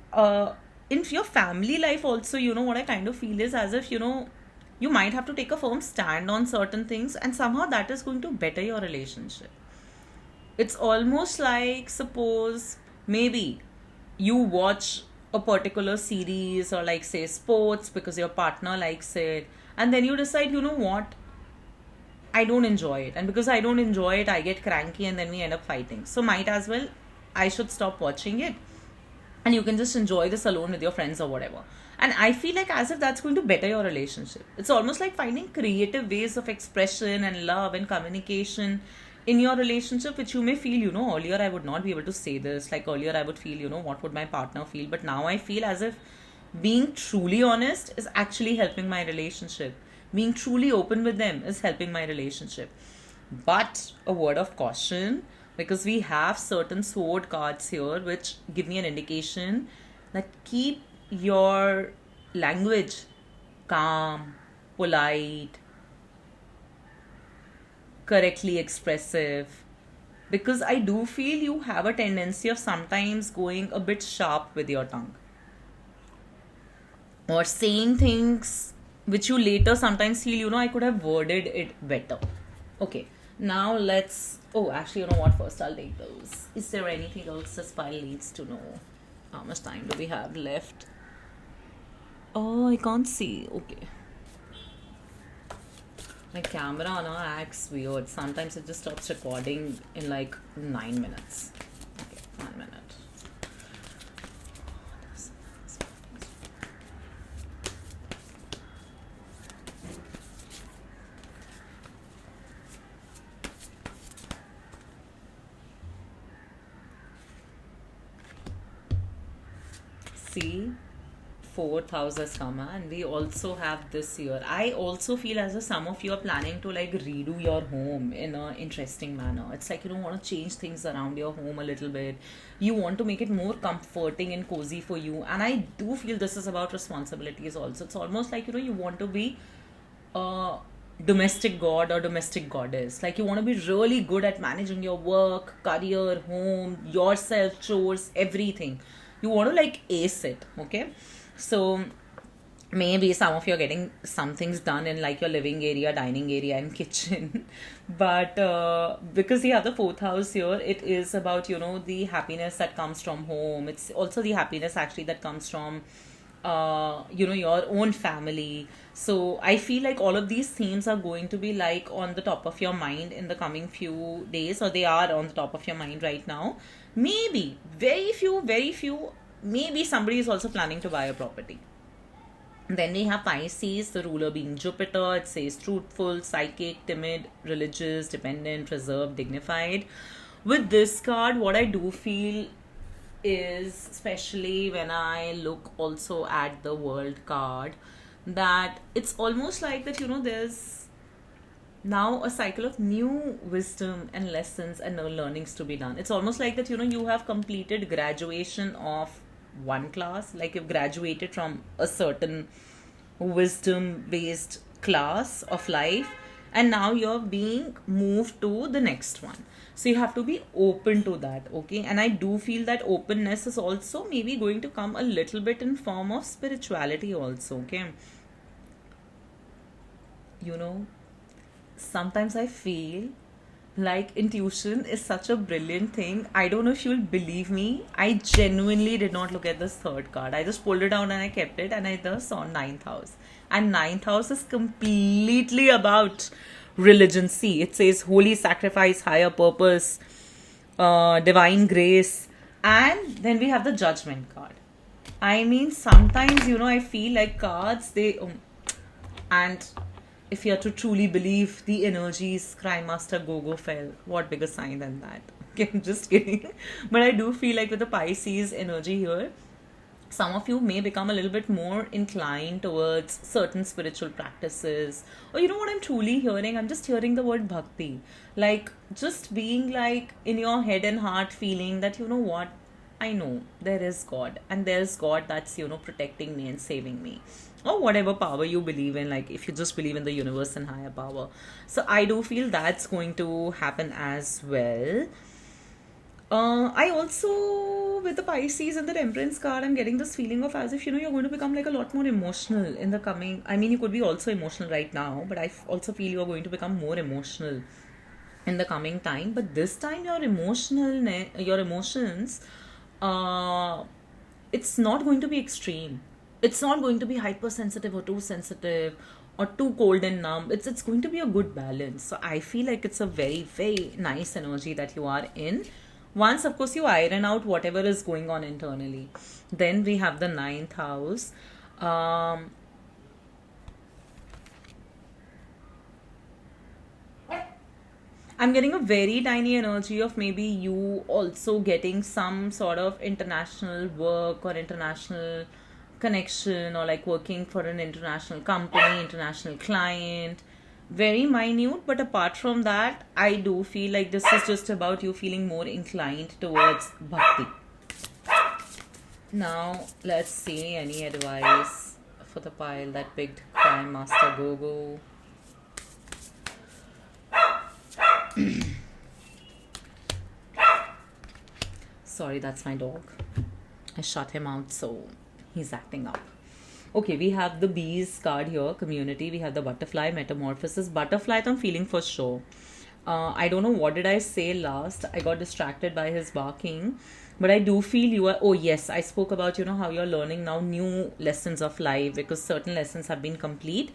in your family life also, what I kind of feel is as if, you might have to take a firm stand on certain things, and somehow that is going to better your relationship. It's almost like, suppose maybe you watch a particular series or like say sports because your partner likes it, and then you decide, what, I don't enjoy it, and because I don't enjoy it, I get cranky and then we end up fighting. So might as well, I should stop watching it and you can just enjoy this alone with your friends or whatever. And I feel like as if that's going to better your relationship. It's almost like finding creative ways of expression and love and communication in your relationship, which you may feel, earlier I would not be able to say this. Like earlier I would feel, what would my partner feel? But now I feel as if being truly honest is actually helping my relationship. Being truly open with them is helping my relationship. But a word of caution, because we have certain sword cards here which give me an indication that keep your language calm, polite, correctly expressive, because I do feel you have a tendency of sometimes going a bit sharp with your tongue or saying things which you later sometimes feel, I could have worded it better. Okay, now let's, oh, actually, what, first I'll take those. Is there anything else this pile needs to know? How much time do we have left? Oh, I can't see. Okay. My camera acts weird. Sometimes it just stops recording in like 9 minutes. Okay. 1 minute. See, fourth house has come, and we also have this year. I also feel as if some of you are planning to like redo your home in a interesting manner. It's like you don't want to change things around your home a little bit. You want to make it more comforting and cozy for you. And I do feel this is about responsibilities also. It's almost like you want to be a domestic god or domestic goddess. Like you want to be really good at managing your work, career, home, yourself, chores, everything. You want to like ace it, okay? So maybe some of you are getting some things done in like your living area, dining area, and kitchen. But because you have the fourth house here, it is about the happiness that comes from home. It's also the happiness actually that comes from your own family. So I feel like all of these themes are going to be like on the top of your mind in the coming few days, or they are on the top of your mind right now. Maybe very few, maybe somebody is also planning to buy a property. Then we have Pisces, the ruler being Jupiter. It says truthful, psychic, timid, religious, dependent, reserved, dignified. With this card, what I do feel is, especially when I look also at the world card, that it's almost like that there's now a cycle of new wisdom and lessons and learnings to be done. It's almost like that you have completed graduation of one class, like you've graduated from a certain wisdom based class of life, and now you're being moved to the next one. So you have to be open to that, okay? And I do feel that openness is also maybe going to come a little bit in form of spirituality also, okay? Sometimes I feel like intuition is such a brilliant thing. I don't know if you'll believe me. I genuinely did not look at this third card. I just pulled it out and I kept it, and I just saw ninth house. And ninth house is completely about religion. See, it says holy sacrifice, higher purpose, divine grace. And then we have the judgment card. I mean, sometimes, I feel like cards, and if you are to truly believe the energies, Crime Master Gogo fell. What bigger sign than that? Okay, I'm just kidding. But I do feel like with the Pisces energy here, some of you may become a little bit more inclined towards certain spiritual practices. Or what I'm truly hearing? I'm just hearing the word bhakti. Like, just being like in your head and heart feeling that, what? I know there is God, and there's God that's, protecting me and saving me. Or whatever power you believe in, like if you just believe in the universe and higher power. So I do feel that's going to happen as well. I also, with the Pisces and the Temperance card, I'm getting this feeling of as if, you're going to become like a lot more emotional in the coming. I mean, you could be also emotional right now, but I also feel you're going to become more emotional in the coming time. But this time, your emotions, it's not going to be extreme. It's not going to be hypersensitive or too sensitive or too cold and numb. It's going to be a good balance. So I feel like it's a very, very nice energy that you are in. Once, of course, you iron out whatever is going on internally. Then we have the ninth house. I'm getting a very tiny energy of maybe you also getting some sort of international work or international connection, or like working for an international company, international client. Very minute, but apart from that, I do feel like this is just about you feeling more inclined towards bhakti. Now, let's see any advice for the pile that picked Crime Master Gogo. Sorry, that's my dog. I shut him out, so he's acting up. Okay, we have the bees card here, community. We have the butterfly, metamorphosis. Butterfly, I'm feeling for sure. I don't know what did I say last. I got distracted by his barking. But I do feel you are... Oh, yes, I spoke about, how you're learning now new lessons of life because certain lessons have been complete.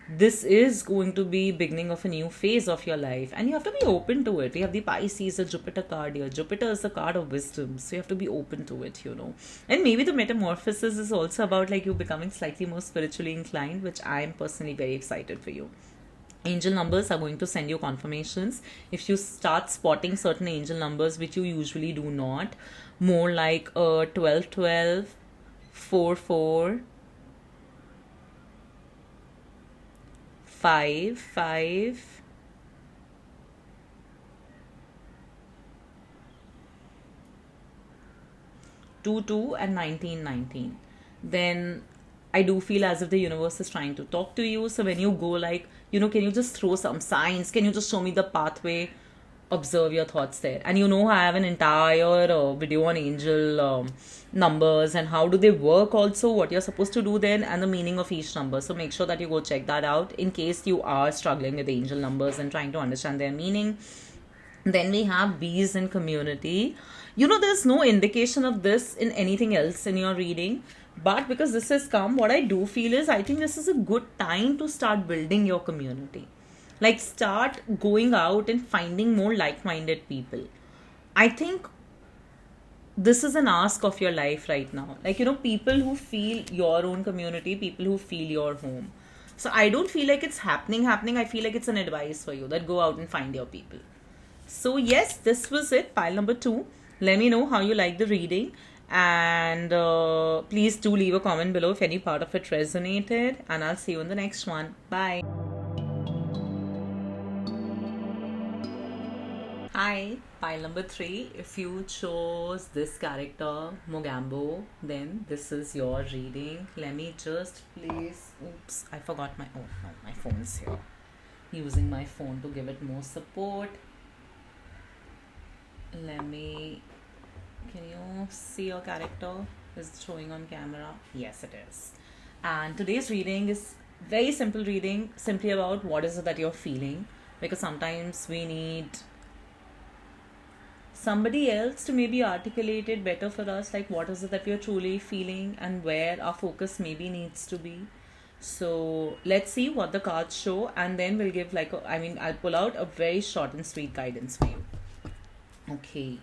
this is going to be beginning of a new phase of your life, and you have to be open to it. You have the Pisces, the Jupiter card here. Jupiter is the card of wisdom, so you have to be open to it, and maybe the metamorphosis is also about like you becoming slightly more spiritually inclined, which I am personally very excited for you. Angel numbers are going to send you confirmations if you start spotting certain angel numbers which you usually do not, more like 12 12, 4 4, 5 5, 2 2, and 19 19. Then I do feel as if the universe is trying to talk to you. So when you go like, can you just throw some signs? Can you just show me the pathway? Observe your thoughts there. And I have an entire video on angel numbers and how do they work also, what you're supposed to do then, and the meaning of each number. So make sure that you go check that out in case you are struggling with angel numbers and trying to understand their meaning. Then we have bees in community. There's no indication of this in anything else in your reading. But because this has come, what I do feel is I think this is a good time to start building your community. Like start going out and finding more like-minded people. I think this is an ask of your life right now. Like, people who feel your own community, people who feel your home. So I don't feel like it's happening. I feel like it's an advice for you that go out and find your people. So yes, this was it, pile number 2. Let me know how you like the reading, and please do leave a comment below if any part of it resonated, and I'll see you in the next one. Bye. Hi, pile number 3. If you chose this character, Mogambo, then this is your reading. Let me just please, oops, I forgot my, oh no, my phone's here. Using my phone to give it more support. Can you see your character? Is it showing on camera? Yes, it is. And today's reading is very simple reading, simply about what is it that you're feeling, because sometimes we need somebody else to maybe articulate it better for us, like what is it that we are truly feeling and where our focus maybe needs to be. So let's see what the cards show, and then we'll give I'll pull out a very short and sweet guidance for you. Okay.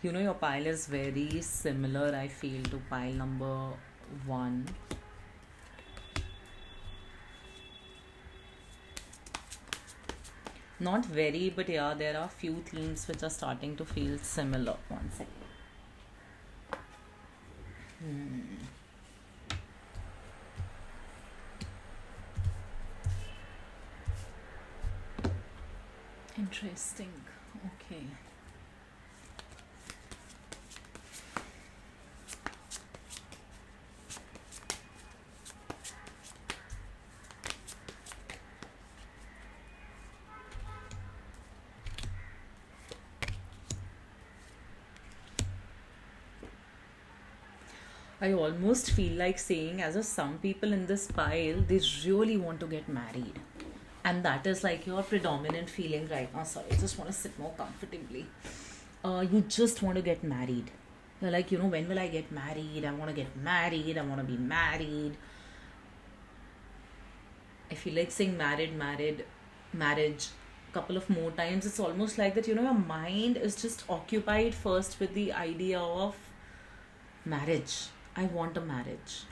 Your pile is very similar, I feel, to pile number 1. Not very, but yeah, there are few themes which are starting to feel similar. One second. Interesting. Okay. I almost feel like saying, as of some people in this pile, they really want to get married. And that is like your predominant feeling right now. Sorry, I just want to sit more comfortably. You just want to get married. You're like, when will I get married? I want to get married. I want to be married. I feel like saying marriage couple of more times. It's almost like that, your mind is just occupied first with the idea of marriage. I want a marriage.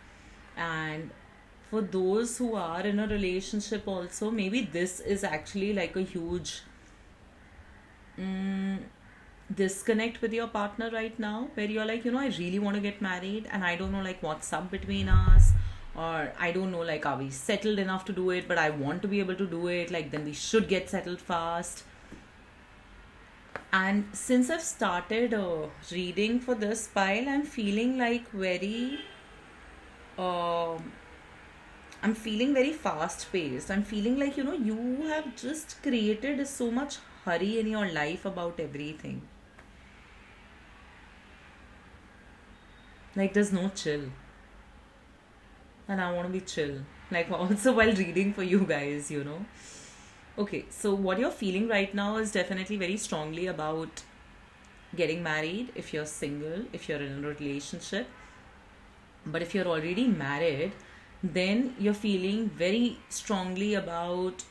And for those who are in a relationship also, maybe this is actually like a huge disconnect with your partner right now, where you're like, I really want to get married and I don't know like what's up between us, or I don't know, like, are we settled enough to do it, but I want to be able to do it, like, then we should get settled fast. And since I've started reading for this pile, I'm feeling like very um I'm feeling very fast paced. I'm feeling like, you have just created so much hurry in your life about everything. Like, there's no chill. And I want to be chill. Like, also while reading for you guys. Okay, so what you're feeling right now is definitely very strongly about getting married if you're single, if you're in a relationship. But if you're already married, then you're feeling very strongly about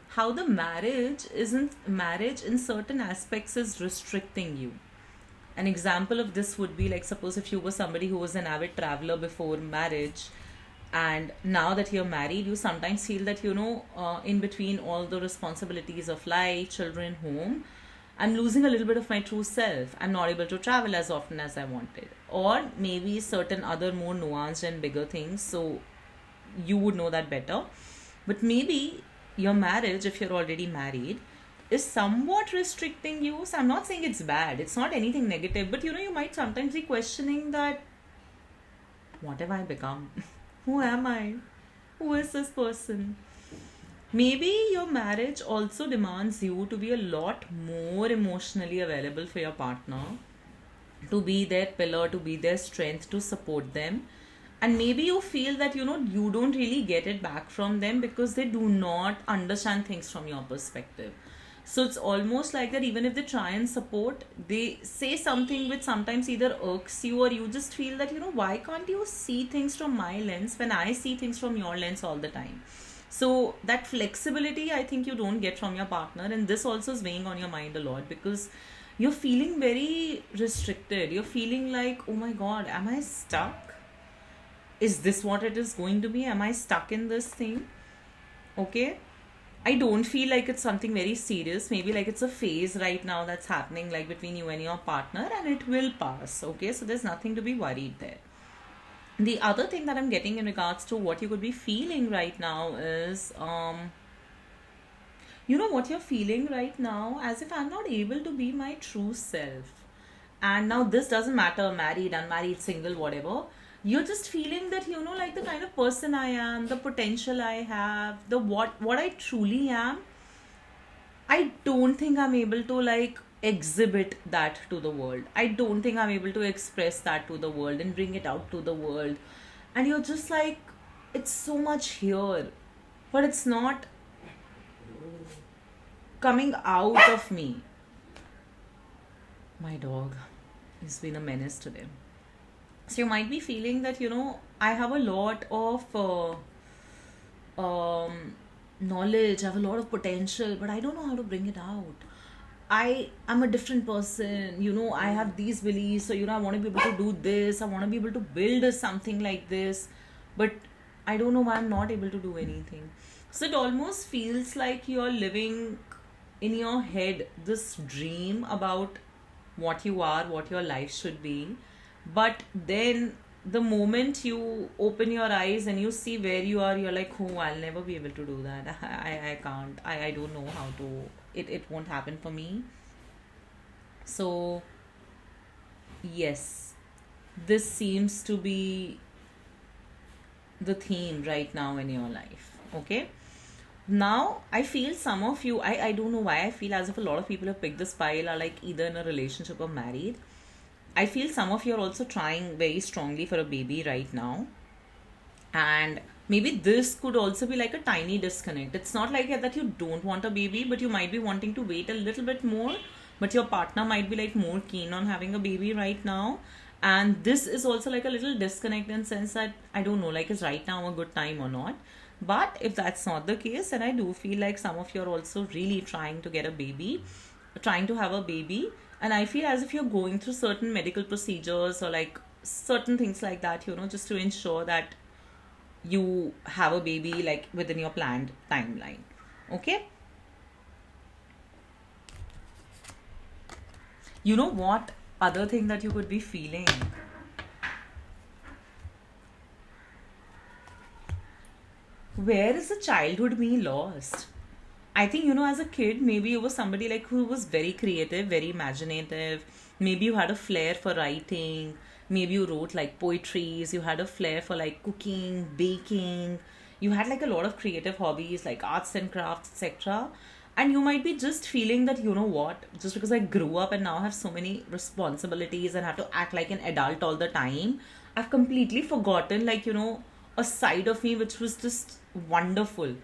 how the marriage in certain aspects is restricting you. An example of this would be, like, suppose if you were somebody who was an avid traveler before marriage, and now that you're married, you sometimes feel that, in between all the responsibilities of life, children, home, I'm losing a little bit of my true self. I'm not able to travel as often as I wanted, or maybe certain other more nuanced and bigger things. So you would know that better. But maybe your marriage, if you're already married, is somewhat restricting you. So I'm not saying it's bad, it's not anything negative, but you might sometimes be questioning that, what have I become? Who am I? Who is this person? Maybe your marriage also demands you to be a lot more emotionally available for your partner, to be their pillar, to be their strength, to support them. And maybe you feel that, you don't really get it back from them because they do not understand things from your perspective. So it's almost like that, even if they try and support, they say something which sometimes either irks you, or you just feel that, why can't you see things from my lens when I see things from your lens all the time? So that flexibility, I think, you don't get from your partner, and this also is weighing on your mind a lot because you're feeling very restricted. You're feeling like, oh my god, am I stuck? Is this what it is going to be? Am I stuck in this thing? Okay. I don't feel like it's something very serious. Maybe like it's a phase right now that's happening, like between you and your partner, and it will pass. Okay. So there's nothing to be worried there. The other thing that I'm getting in regards to what you could be feeling right now is, what you're feeling right now, as if I'm not able to be my true self. And now this doesn't matter, married, unmarried, single, whatever. You're just feeling that, like the kind of person I am, the potential I have, the what I truly am, I don't think I'm able to, like, exhibit that to the world. I don't think I'm able to express that to the world and bring it out to the world. And you're just like, it's so much here, but it's not coming out of me. My dog has been a menace today. So you might be feeling that, I have a lot of knowledge, I have a lot of potential, but I don't know how to bring it out. I am a different person, I have these beliefs, so, I want to be able to do this, I want to be able to build something like this, but I don't know why I'm not able to do anything. So it almost feels like you're living in your head this dream about what you are, what your life should be. But then the moment you open your eyes and you see where you are, you're like, oh, I'll never be able to do that. I can't. I don't know how to. It won't happen for me. So, yes, this seems to be the theme right now in your life. Okay. Now, I feel some of you, I don't know why I feel as if a lot of people who picked this pile are like either in a relationship or married. I feel some of you are also trying very strongly for a baby right now. And maybe this could also be like a tiny disconnect. It's not like that you don't want a baby, but you might be wanting to wait a little bit more. But your partner might be like more keen on having a baby right now. And this is also like a little disconnect in sense that I don't know, like, is right now a good time or not? But if that's not the case, then I do feel like some of you are also really trying to get a baby, trying to have a baby. And I feel as if you're going through certain medical procedures or like certain things like that, just to ensure that you have a baby like within your planned timeline. Okay. You know what other thing that you could be feeling? Where is the childhood me lost? I think, as a kid, maybe you were somebody like who was very creative, very imaginative. Maybe you had a flair for writing. Maybe you wrote like poetries. You had a flair for like cooking, baking. You had like a lot of creative hobbies like arts and crafts, etc. And you might be just feeling that, you know what, just because I grew up and now have so many responsibilities and have to act like an adult all the time, I've completely forgotten, like, a side of me which was just wonderful.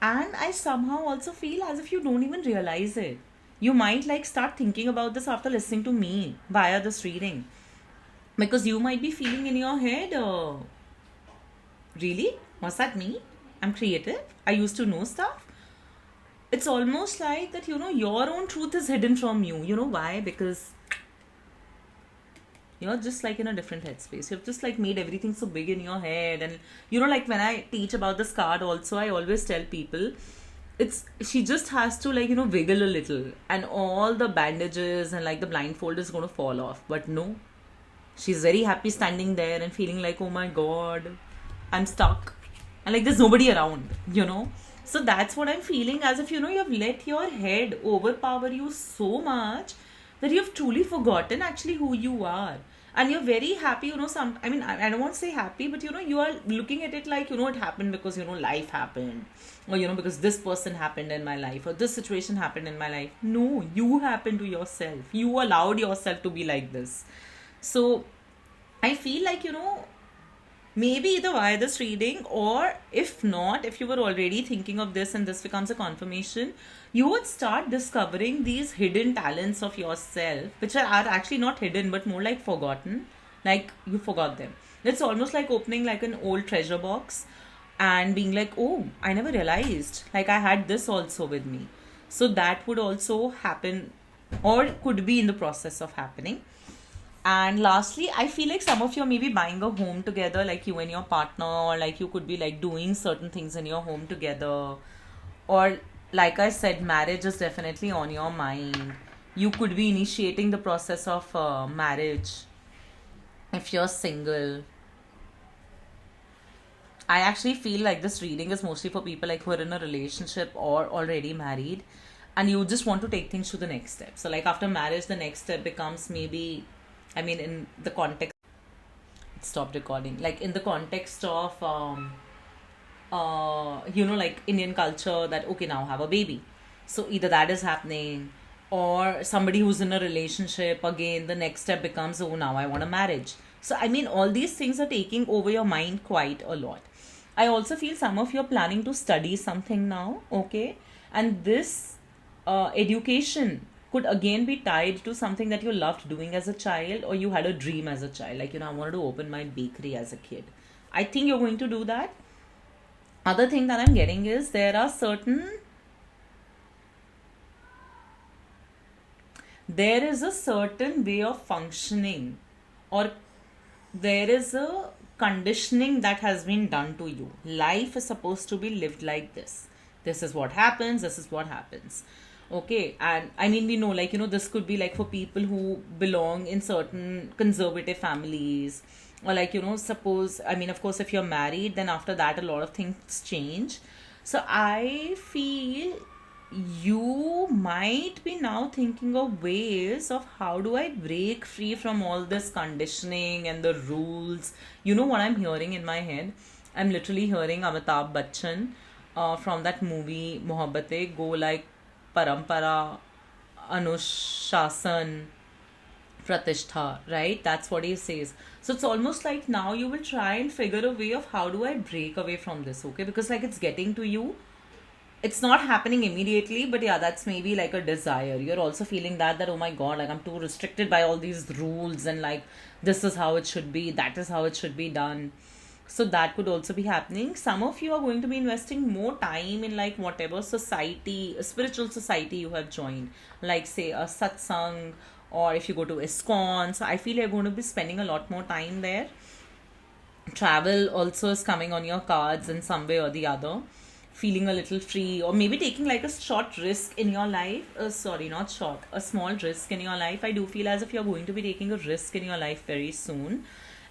And I somehow also feel as if you don't even realize it. You might like start thinking about this after listening to me via this reading. Because you might be feeling in your head, really? Was that me? I'm creative. I used to know stuff. It's almost like that, your own truth is hidden from you. You know why? Because you're just like in a different headspace. You've just like made everything so big in your head. And like when I teach about this card also, I always tell people she just has to like, wiggle a little and all the bandages and like the blindfold is going to fall off. But no, she's very happy standing there and feeling like, oh my god, I'm stuck. And like there's nobody around. So that's what I'm feeling, as if, you've let your head overpower you so much that you've truly forgotten actually who you are. And you're very happy, I mean, I don't want to say happy, but you are looking at it like, it happened because, life happened. Or, because this person happened in my life, or this situation happened in my life. No, you happened to yourself. You allowed yourself to be like this. So I feel like, maybe either via this reading, or if not, if you were already thinking of this and this becomes a confirmation, you would start discovering these hidden talents of yourself, which are actually not hidden but more like forgotten. Like you forgot them. It's almost like opening like an old treasure box and being like, oh, I never realized like I had this also with me. So that would also happen, or could be in the process of happening. And lastly, I feel like some of you are maybe buying a home together, like you and your partner, or like you could be like doing certain things in your home together. Or, like I said, marriage is definitely on your mind. You could be initiating the process of marriage if you're single. I actually feel like this reading is mostly for people like who are in a relationship or already married, and you just want to take things to the next step. So, like after marriage, the next step becomes maybe, I mean, in the context, stop recording. Like in the context of, like Indian culture, that okay, now have a baby. So either that is happening, or somebody who's in a relationship, again, the next step becomes, oh, now I want a marriage. So, I mean, all these things are taking over your mind quite a lot. I also feel some of you are planning to study something now, okay? And this education could again be tied to something that you loved doing as a child, or you had a dream as a child. Like, I wanted to open my bakery as a kid. I think you're going to do that. Other thing that I'm getting is there is a certain way of functioning, or there is a conditioning that has been done to you. Life is supposed to be lived like this. This is what happens. This is what happens. Okay. And I mean, we know, like, this could be like for people who belong in certain conservative families, or like, suppose, I mean, of course, if you're married, then after that, a lot of things change. So I feel you might be now thinking of ways of how do I break free from all this conditioning and the rules. You know what I'm hearing in my head? I'm literally hearing Amitabh Bachchan from that movie Mohabbatein go like Parampara, Anushasan, Pratishtha, right? That's what he says. So it's almost like now you will try and figure a way of how do I break away from this, okay? Because like it's getting to you. It's not happening immediately, but yeah, that's maybe like a desire. You're also feeling that oh my god, like I'm too restricted by all these rules, and like this is how it should be, that is how it should be done. So that could also be happening. Some of you are going to be investing more time in like whatever society, a spiritual society you have joined, like say a satsang, or if you go to ISKCON. So I feel you're going to be spending a lot more time there. Travel also is coming on your cards in some way or the other. feeling a little free, or maybe taking like a short risk in your life. Sorry, not short, a small risk in your life. I do feel as if you're going to be taking a risk in your life very soon,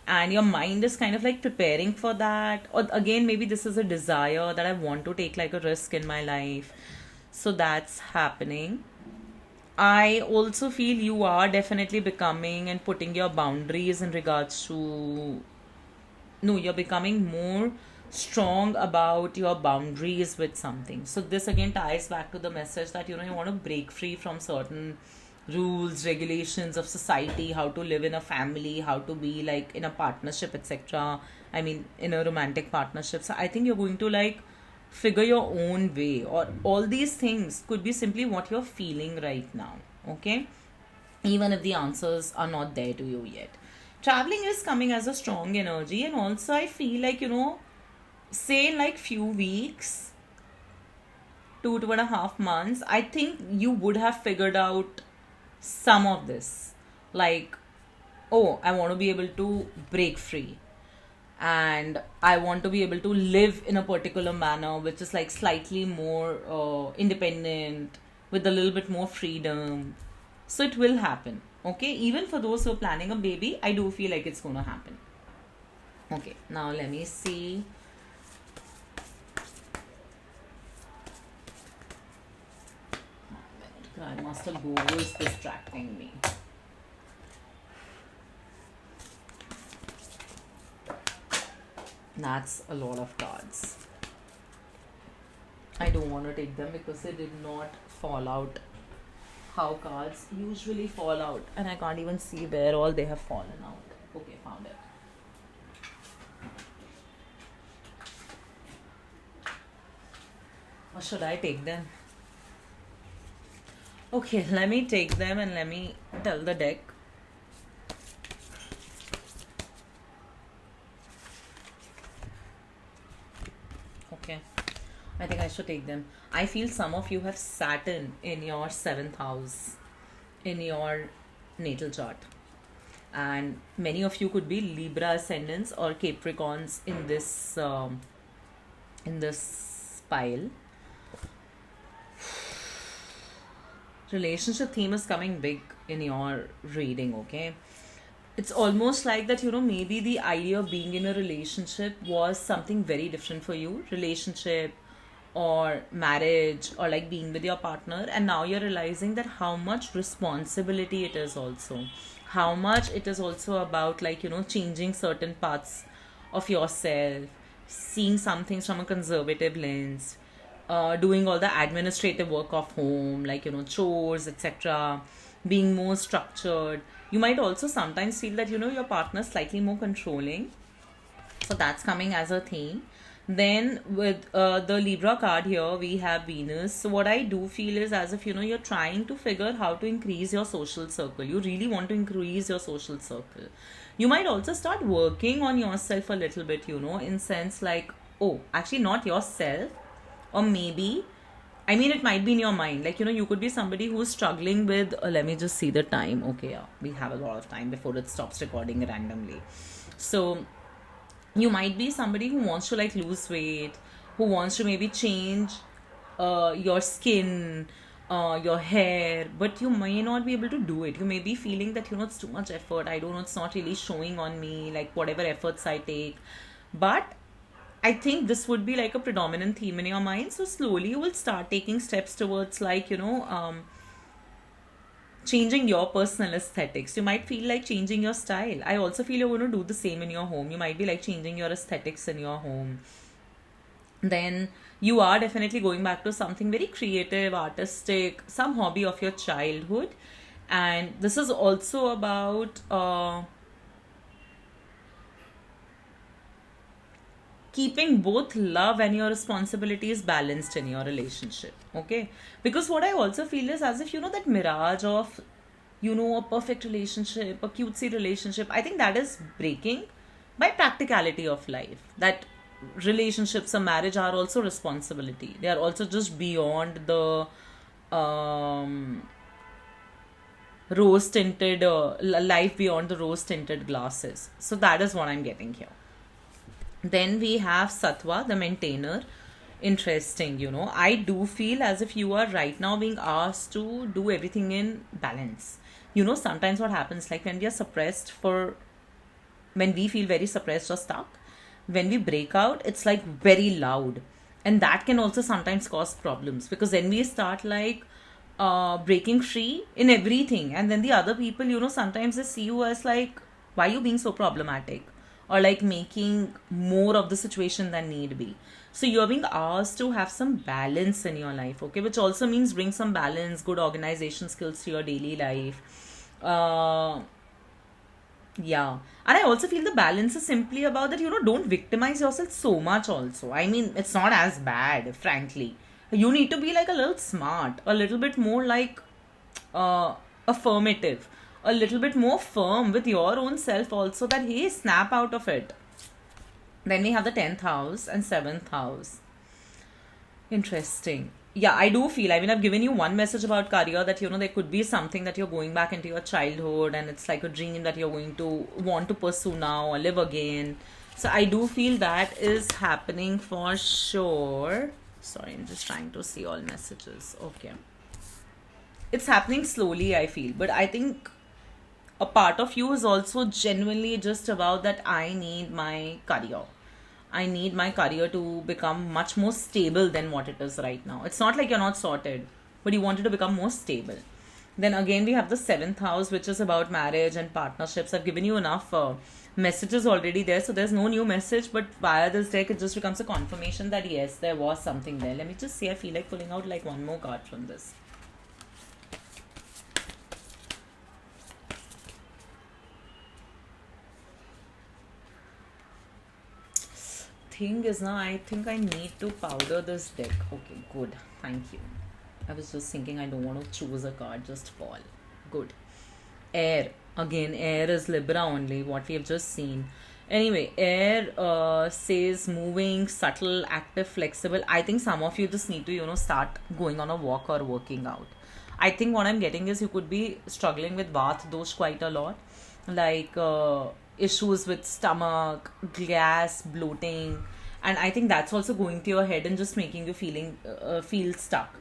and your mind is kind of like preparing for that. Or again, maybe this is a desire that I want to take like a risk in my life. So that's happening. I also feel you are definitely becoming and putting your boundaries in regards to, no, you're becoming more strong about your boundaries with something. So this again ties back to the message that, you want to break free from certain rules, regulations of society, how to live in a family, how to be like in a partnership, etc. I mean, in a romantic partnership. So I think you're going to like figure your own way, or all these things could be simply what you're feeling right now. Okay, even if the answers are not there to you yet. Traveling is coming as a strong energy, and also I feel like, say in like few weeks, 2.5 months, I think you would have figured out some of this. Like, oh, I want to be able to break free, and I want to be able to live in a particular manner which is like slightly more independent, with a little bit more freedom. So it will happen. Okay, even for those who are planning a baby, I do feel like it's going to happen. Okay, now let me see. Grandmaster Go is distracting me. That's a lot of cards. I don't want to take them because they did not fall out how cards usually fall out, and I can't even see where all they have fallen out. Okay, found it. Or should I take them? Okay, let me take them and let me tell the deck. Okay, I think I should take them. I feel some of you have Saturn in your 7th house in your natal chart, and many of you could be Libra ascendants or Capricorns in this pile. Relationship theme is coming big in your reading. Okay, it's almost like that, maybe the idea of being in a relationship was something very different for you, relationship or marriage, or like being with your partner, and now you're realizing that how much responsibility it is, also how much it is also about like, changing certain parts of yourself, seeing some things from a conservative lens, doing all the administrative work of home, like, chores, etc., being more structured. You might also sometimes feel that, your partner is slightly more controlling. So that's coming as a theme. Then with the Libra card here, we have Venus. So what I do feel is as if, you're trying to figure how to increase your social circle. You really want to increase your social circle. You might also start working on yourself a little bit, in sense like, oh, actually not yourself, or maybe, I mean, it might be in your mind. Like, you could be somebody who's struggling with, let me just see the time. Okay, yeah, we have a lot of time before it stops recording randomly. So you might be somebody who wants to like lose weight, who wants to maybe change your skin, your hair, but you may not be able to do it. You may be feeling that, it's too much effort. I don't know, it's not really showing on me, like whatever efforts I take. But I think this would be like a predominant theme in your mind. So slowly you will start taking steps towards like, changing your personal aesthetics. You might feel like changing your style. I also feel you're going to do the same in your home. You might be like changing your aesthetics in your home. Then you are definitely going back to something very creative, artistic, some hobby of your childhood. And this is also about keeping both love and your responsibilities balanced in your relationship. Okay, because what I also feel is as if, that mirage of, a perfect relationship, a cutesy relationship, I think that is breaking by practicality of life. That relationships or marriage are also responsibility. They are also just beyond the rose tinted life beyond the rose tinted glasses. So that is what I'm getting here. Then we have Sattva, the maintainer. Interesting, I do feel as if you are right now being asked to do everything in balance. Sometimes what happens, like when we are suppressed for, when we feel very suppressed or stuck, when we break out, it's like very loud. And that can also sometimes cause problems, because then we start like breaking free in everything. And then the other people, sometimes they see you as like, why are you being so problematic? Or like making more of the situation than need be. So you're being asked to have some balance in your life, okay? Which also means bring some balance, good organization skills to your daily life. Yeah. And I also feel the balance is simply about that, don't victimize yourself so much also. I mean, it's not as bad, frankly. You need to be like a little smart, a little bit more like affirmative, a little bit more firm with your own self also, that hey, snap out of it. Then we have the 10th house and 7th house. Interesting. Yeah, I do feel. I mean, I've given you one message about career, that there could be something that you're going back into your childhood, and it's like a dream that you're going to want to pursue now or live again. So I do feel that is happening for sure. Sorry, I'm just trying to see all messages. Okay. It's happening slowly, I feel. But I think a part of you is also genuinely just about that I need my career. I need my career to become much more stable than what it is right now. It's not like you're not sorted, but you want it to become more stable. Then again, we have the 7th house, which is about marriage and partnerships. I've given you enough messages already there, so there's no new message, but via this deck, it just becomes a confirmation that yes, there was something there. Let me just see. I feel like pulling out like one more card from this. Thing is now, I think I need to powder this deck. Okay, good. Thank you. I was just thinking I don't want to choose a card, just fall. Good. Air. Again, air is Libra only, what we have just seen. Anyway, air says moving, subtle, active, flexible. I think some of you just need to, start going on a walk or working out. I think what I'm getting is you could be struggling with Vata dosh quite a lot. Like issues with stomach, gas, bloating. And I think that's also going to your head and just making you feel stuck.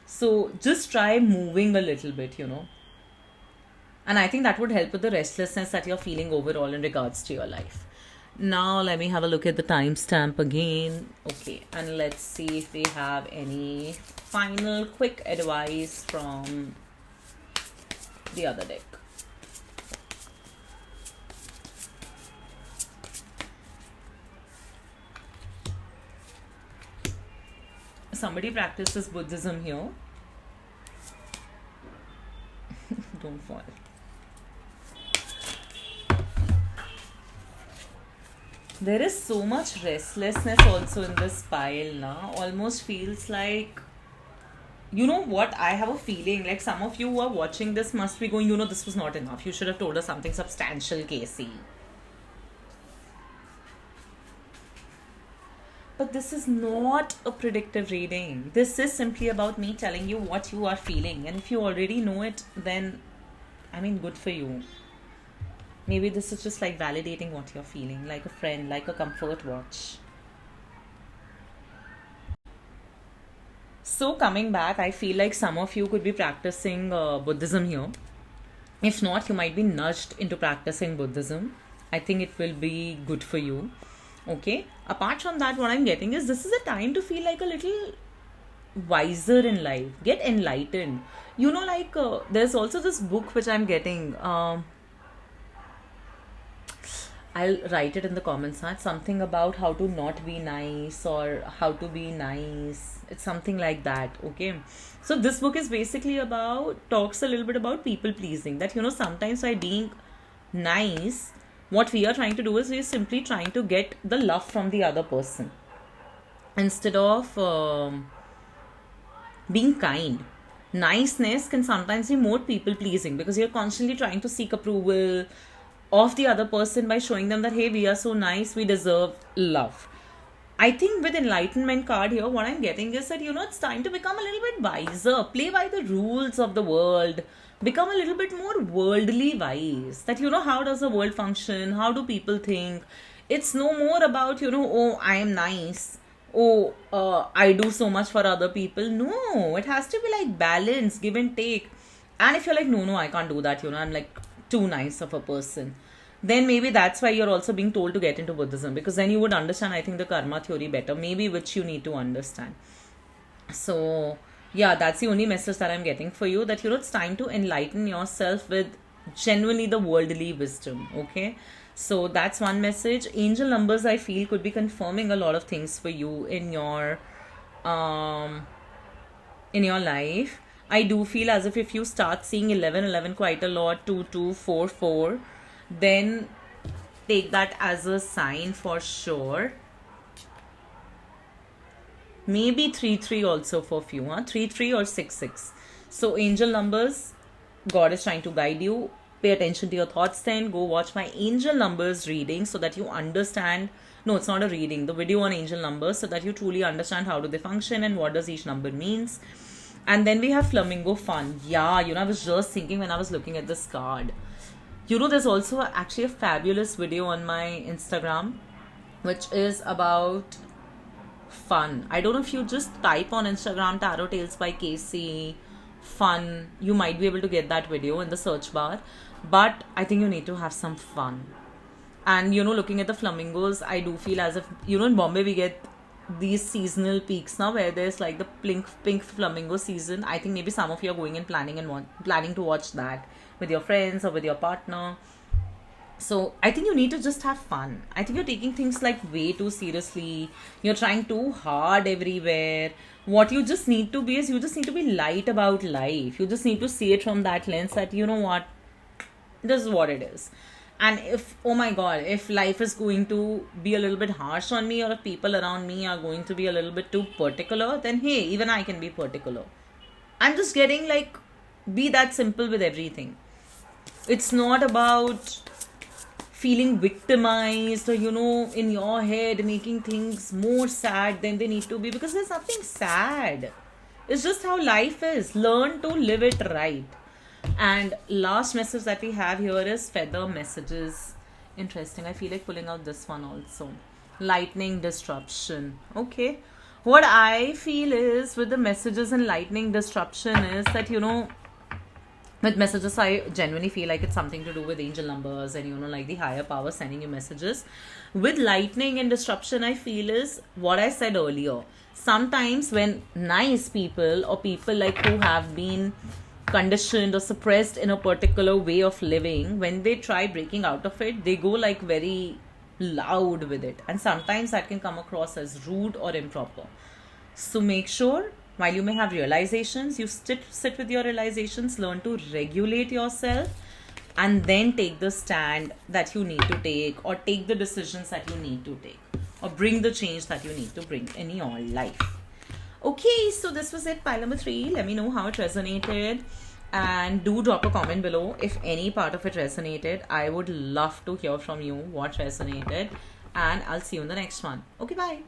So just try moving a little bit, And I think that would help with the restlessness that you're feeling overall in regards to your life. Now let me have a look at the timestamp again. Okay, and let's see if we have any final quick advice from the other deck. Somebody practices Buddhism here. Don't fall. There is so much restlessness also in this pile now. Almost feels like, you know what, I have a feeling like some of you who are watching this must be going, this was not enough. You should have told us something substantial, Casey. But this is not a predictive reading. This is simply about me telling you what you are feeling. And if you already know it, then, I mean, good for you. Maybe this is just like validating what you're feeling, like a friend, like a comfort watch. So coming back, I feel like some of you could be practicing Buddhism here. If not, you might be nudged into practicing Buddhism. I think it will be good for you. Okay. Apart from that, what I'm getting is this is a time to feel like a little wiser in life. Get enlightened. There's also this book which I'm getting. I'll write it in the comments. Something about how to not be nice or how to be nice. It's something like that. Okay. So this book is basically talks a little bit about people pleasing. That, sometimes by being nice, what we are trying to do is we're simply trying to get the love from the other person. Instead of being kind. Niceness can sometimes be more people pleasing because you're constantly trying to seek approval of the other person by showing them that, hey, we are so nice, we deserve love. I think with enlightenment card here, what I'm getting is that, it's time to become a little bit wiser, play by the rules of the world, become a little bit more worldly wise. That, how does the world function? How do people think? It's no more about, oh, I am nice. oh, I do so much for other people. No, it has to be like balance, give and take. And if you're like, no, I can't do that, I'm like too nice of a person, then maybe that's why you're also being told to get into Buddhism, because then you would understand, I think, the karma theory better, maybe, which you need to understand. So, yeah, that's the only message that I'm getting for you, that, it's time to enlighten yourself with genuinely the worldly wisdom, okay? So, that's one message. Angel numbers, I feel, could be confirming a lot of things for you um, in your life. I do feel as if you start seeing 1111 quite a lot, 2244, then take that as a sign for sure. Maybe 3 3 also for few, 3 3 or 6 6. So angel numbers, God is trying to guide you. Pay attention to your thoughts. Then go watch my angel numbers reading so that you understand. No, it's not a reading, the video on angel numbers, so that you truly understand how do they function and what does each number means. And then we have flamingo fun. Yeah, I was just thinking when I was looking at this card, there's also actually a fabulous video on my Instagram which is about fun. I don't know, if you just type on Instagram Tarot Tales by Casey fun, you might be able to get that video in the search bar. But I think you need to have some fun. And looking at the flamingos, I do feel as if, in Bombay we get these seasonal peaks now, where there's like the pink flamingo season. I think maybe some of you are going and planning to watch that with your friends or with your partner. So I think you need to just have fun. I think you're taking things like way too seriously. You're trying too hard everywhere. What you just need to be is, you just need to be light about life. You just need to see it from that lens that, what, this is what it is. And if, oh my God, if life is going to be a little bit harsh on me, or if people around me are going to be a little bit too particular, then hey, even I can be particular. I'm just getting like, be that simple with everything. It's not about feeling victimized, or in your head making things more sad than they need to be, because there's nothing sad. It's just how life is. Learn to live it right. And last message that we have here is feather messages. Interesting. I feel like pulling out this one also. Lightning disruption. Okay. What I feel is, with the messages and lightning disruption, is that, with messages, I genuinely feel like it's something to do with angel numbers and, like the higher power sending you messages. With lightning and disruption, I feel is what I said earlier. Sometimes when nice people, or people like who have been conditioned or suppressed in a particular way of living, when they try breaking out of it, they go like very loud with it, and sometimes that can come across as rude or improper. So make sure, while you may have realizations, you sit with your realizations, learn to regulate yourself, and then take the stand that you need to take, or take the decisions that you need to take, or bring the change that you need to bring in your life. Okay, so this was it, pile number 3. Let me know how it resonated, and do drop a comment below if any part of it resonated. I would love to hear from you what resonated, and I'll see you in the next one. Okay, bye.